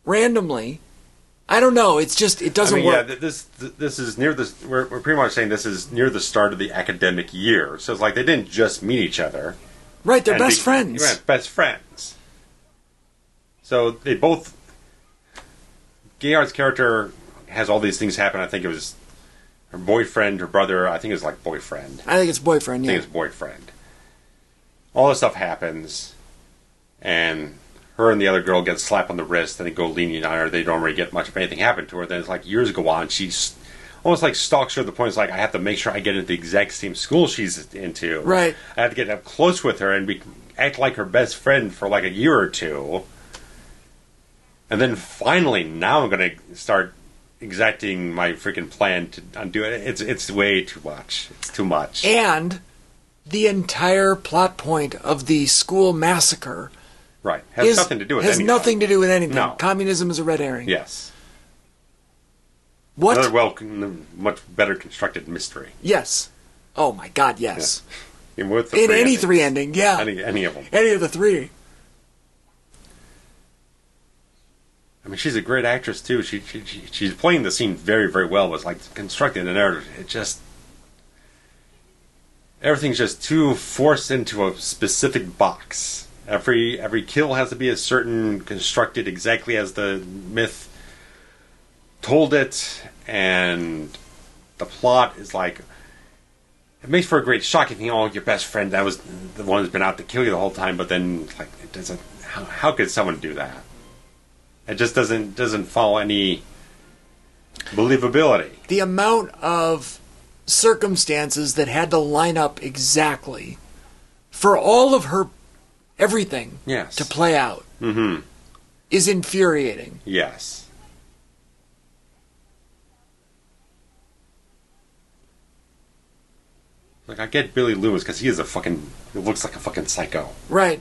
Randomly. I don't know, it doesn't work.
Yeah, this is near the, we're pretty much saying this is near the start of the academic year. So it's like they didn't just meet each other.
Right, they're best friends.
Right, best friends. So they both... Gayheart's character has all these things happen. I think it was her boyfriend, her brother. I think it was like boyfriend.
I think it's boyfriend, yeah.
I think it's boyfriend. All this stuff happens, and her and the other girl get slapped on the wrist, and they go lenient on her. They don't really get much of anything happen to her. Then it's like years go on. She's almost like stalks her to the point it's like, I have to make sure I get into the exact same school she's into.
Right.
I have to get up close with her and act like her best friend for like a year or two. And then finally, now I'm going to start exacting my freaking plan to undo it. It's way too much. It's too much.
And the entire plot point of the school massacre...
Right. Has nothing to do with anything.
Has nothing to do with anything.
No.
Communism is a red herring.
Yes.
What?
Another much better constructed mystery.
Yes. Oh my God, yes.
Yeah.
In any three ending, yeah.
Any of them.
Any of the three.
I mean, she's a great actress too. She's playing the scene very, very well. It's like constructing the narrative. Everything's just too forced into a specific box. Every kill has to be a certain constructed exactly as the myth told it, and the plot is like, it makes for a great shock if you know your best friend that was the one who's been out to kill you the whole time, but then like it doesn't. How could someone do that? It just doesn't follow any believability.
The amount of circumstances that had to line up exactly for all of her everything to play out is infuriating.
Yes. Like, I get Billy Loomis because he looks like a fucking psycho.
Right.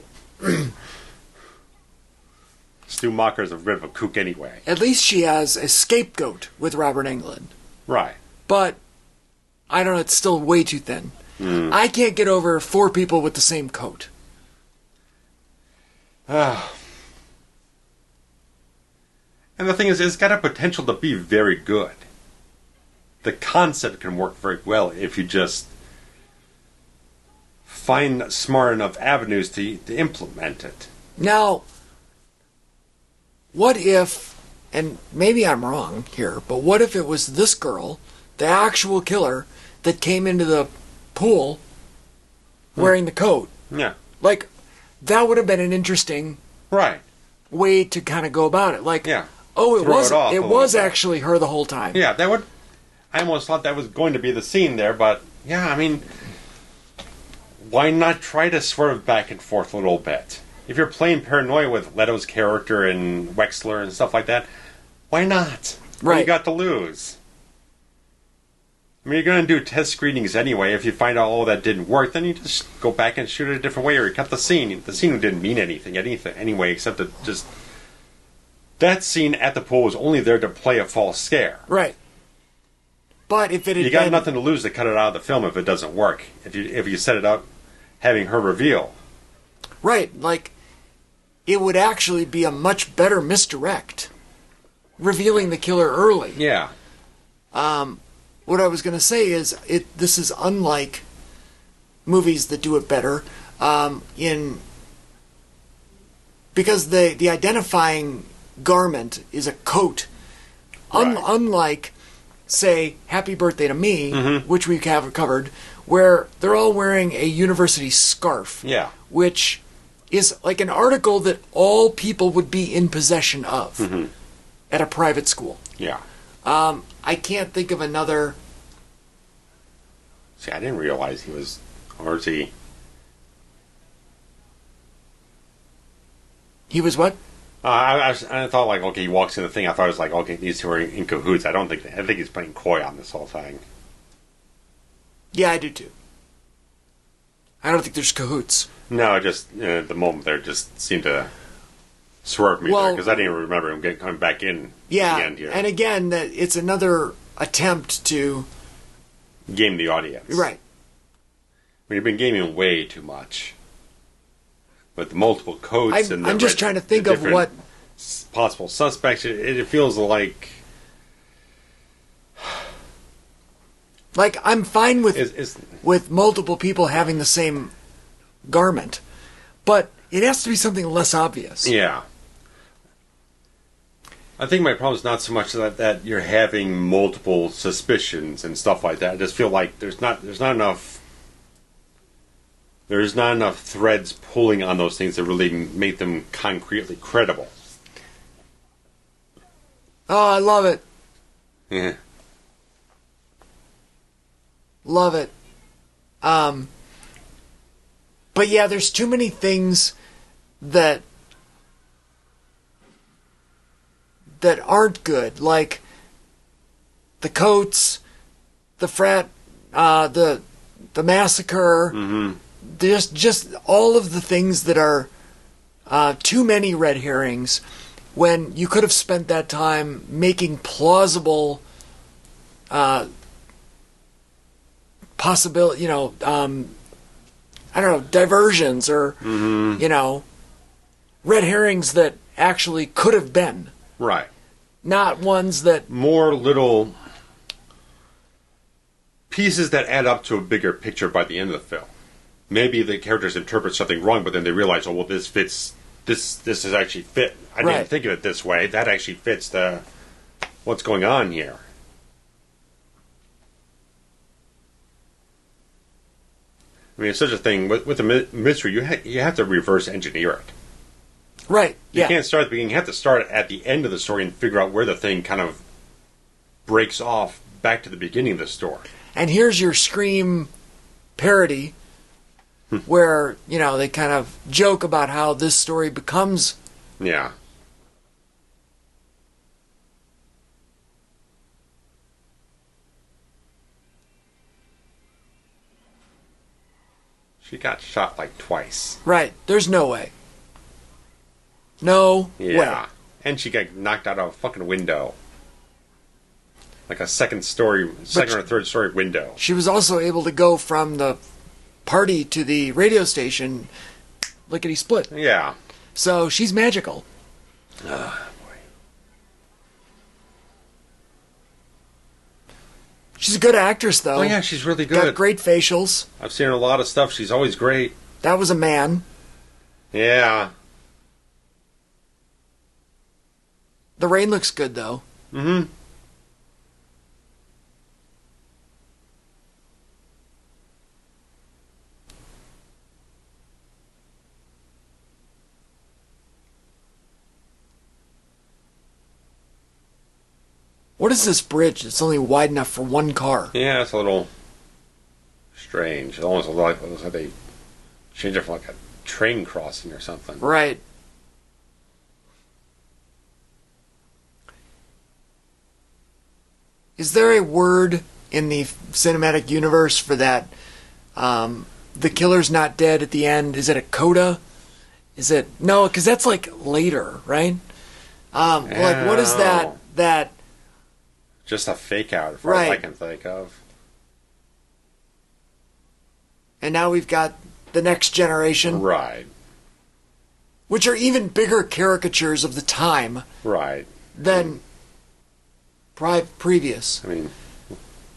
Stu Macher's a bit of a kook anyway.
At least she has a scapegoat with Robert Englund.
Right.
But, I don't know, it's still way too thin. I can't get over 4 people with the same coat.
And the thing is, it's got a potential to be very good. The concept can work very well if you just find smart enough avenues to implement it.
Now, what if, and maybe I'm wrong here, but what if it was this girl, the actual killer, that came into the pool wearing the coat?
Yeah.
Like, that would have been an interesting way to kind of go about it. Like, oh, it was actually her the whole time.
Yeah, I almost thought that was going to be the scene there, but yeah, I mean, why not try to swerve back and forth a little bit? If you're playing paranoia with Leto's character and Wexler and stuff like that, why not? What do you got to lose? I mean, you're going to do test screenings anyway. If you find out, that didn't work, then you just go back and shoot it a different way, or you cut the scene. The scene didn't mean anything anyway, except that just... That scene at the pool was only there to play a false scare.
Right. But if it had
You got nothing to lose to cut it out of the film if it doesn't work. If you set it up having her reveal.
Right, like, it would actually be a much better misdirect. Revealing the killer early.
Yeah.
What I was going to say is, this is unlike movies that do it better, because the identifying garment is a coat, unlike, say, Happy Birthday to Me, which we have covered, where they're all wearing a university scarf, which is like an article that all people would be in possession of at a private school.
Yeah.
I can't think of another...
See, I didn't realize he was... Or is he...
He was what?
I thought, like, okay, he walks in the thing. I thought it was like, okay, these two are in cahoots. I think he's playing coy on this whole thing.
Yeah, I do too. I don't think there's cahoots.
No, just the moment there just seemed to swerve me there, because I didn't even remember him coming back in at the end here.
And again, that it's another attempt to...
Game the audience.
Right.
We've been gaming way too much. With the multiple codes and
I'm just trying to think of what...
possible suspects. It feels like...
Like, I'm fine with multiple people having the same garment, but it has to be something less obvious.
Yeah. I think my problem is not so much that you're having multiple suspicions and stuff like that. I just feel like there's not enough threads pulling on those things to really make them concretely credible.
Oh, I love it.
Yeah.
Love it. But yeah, there's too many things that aren't good, like the coats, the frat, the massacre, just all of the things that are too many red herrings, when you could have spent that time making plausible possibility, I don't know, diversions or, red herrings that actually could have been.
Right.
Not ones that...
More little pieces that add up to a bigger picture by the end of the film. Maybe the characters interpret something wrong, but then they realize, oh, well, this fits... This is actually fit. I didn't think of it this way. That actually fits what's going on here. I mean, it's such a thing. With a mystery, you have to reverse engineer it.
Right,
You can't start at the beginning. You have to start at the end of the story and figure out where the thing kind of breaks off back to the beginning of the story.
And here's your Scream parody where, they kind of joke about how this story becomes...
Yeah. She got shot like twice.
Right. There's no way. No
Yeah.
way.
And she got knocked out of a fucking window. Like a second or third story window.
She was also able to go from the party to the radio station lickety-split.
Yeah.
So she's magical.
Boy.
She's a good actress, though.
Oh, yeah, she's really good.
Got great facials.
I've seen her in a lot of stuff. She's always great.
That was a man.
Yeah.
The rain looks good, though.
Mm-hmm.
What is this bridge? It's only wide enough for one car.
Yeah, it's a little strange. It almost looks like they changed it from like a train crossing or something.
Right. Is there a word in the cinematic universe for that? The killer's not dead at the end. Is it a coda? Is it... No, because that's like later, right? Like, what is that...
Just a fake out, as far as I can think of.
And now we've got the next generation.
Right.
Which are even bigger caricatures of the time.
Right.
Than previous.
I mean...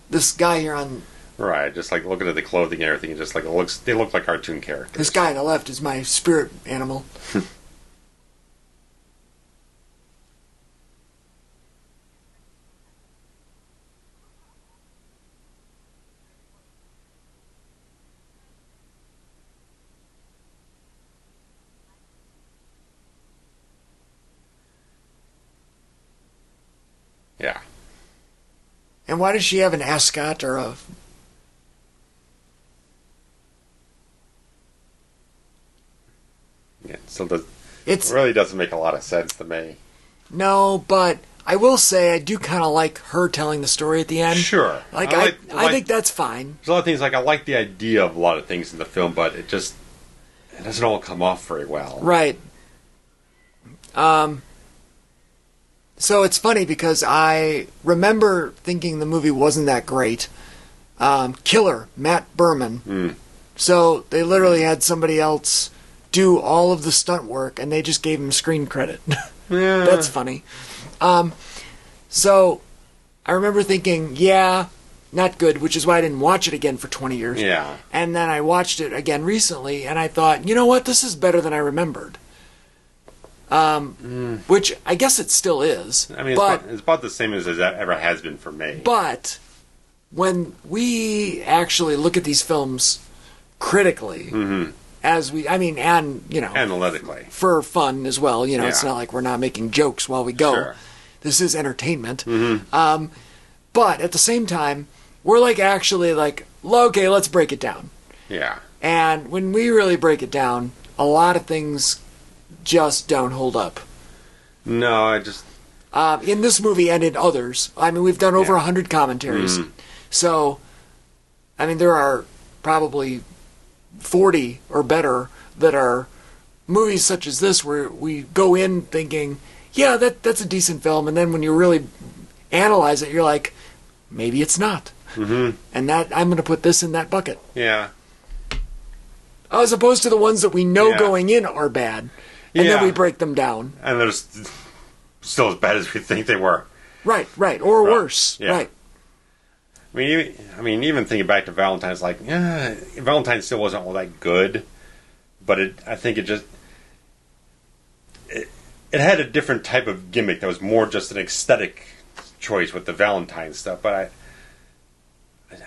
This guy here on...
Right, just like looking at the clothing and everything, just like they look like cartoon characters.
This guy on the left is my spirit animal.
Yeah.
And why does she have an ascot or a...
Yeah, so it really doesn't make a lot of sense to me.
No, but I will say I do kind of like her telling the story at the end.
Sure.
I think that's fine.
There's a lot of things, like I like the idea of a lot of things in the film, but it doesn't all come off very well.
Right. So it's funny because I remember thinking the movie wasn't that great. Killer, Matt Berman.
Mm.
So they literally had somebody else do all of the stunt work, and they just gave him screen credit.
Yeah.
That's funny. So I remember thinking, yeah, not good, which is why I didn't watch it again for 20 years.
Yeah.
And then I watched it again recently, and I thought, you know what, this is better than I remembered. Which I guess it still is.
I mean, it's about the same as it ever has been for me.
But when we actually look at these films critically,
mm-hmm.
Analytically, for fun as well. It's not like we're not making jokes while we go.
Sure.
This is entertainment.
Mm-hmm.
But at the same time, we're okay, let's break it down.
Yeah.
And when we really break it down, a lot of things just don't hold up.
No, I just...
in this movie and in others. I mean, we've done over 100 commentaries.
Mm.
So, I mean, there are probably 40 or better that are movies such as this where we go in thinking, yeah, that's a decent film. And then when you really analyze it, you're like, maybe it's not.
Mm-hmm.
And that I'm going to put this in that bucket.
Yeah.
As opposed to the ones that we know going in are bad. And then we break them down.
And they're still as bad as we think they were.
Right. Or worse.
Yeah.
Right.
I mean, even thinking back to Valentine's, Valentine's still wasn't all that good. But I think it had a different type of gimmick that was more just an aesthetic choice with the Valentine stuff. But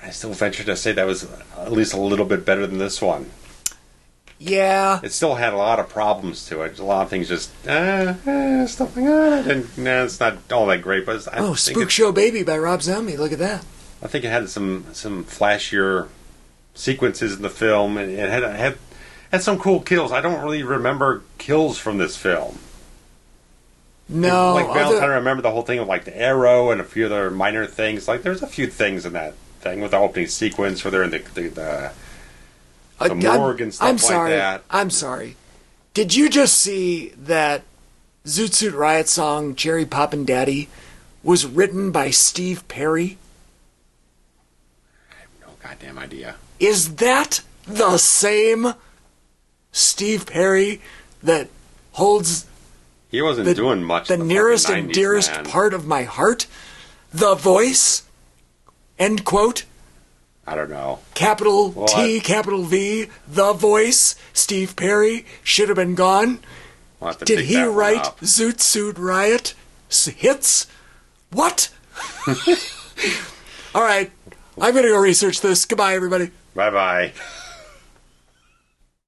I still venture to say that was at least a little bit better than this one.
Yeah.
It still had a lot of problems to it. A lot of things just, stuff like that. And it's not all that great. But
Spook Show Baby by Rob Zombie. Look at that.
I think it had some flashier sequences in the film. And it had some cool kills. I don't really remember kills from this film.
No.
Valentine, I remember the whole thing of the arrow and a few other minor things. There's a few things in that thing with the opening sequence where they're in the morgue and stuff like that.
I'm sorry. Did you just see that Zoot Suit Riot song, Cherry Poppin' Daddy, was written by Steve Perry?
I have no goddamn idea.
Is that the same Steve Perry that holds...
He wasn't doing much.
The nearest and dearest part of my heart? The voice? End quote.
I don't know.
Capital T, capital V, the voice, Steve Perry, should have been gone. Did he write Zoot Suit Riot hits? What? All right, I'm going to go research this. Goodbye, everybody.
Bye-bye.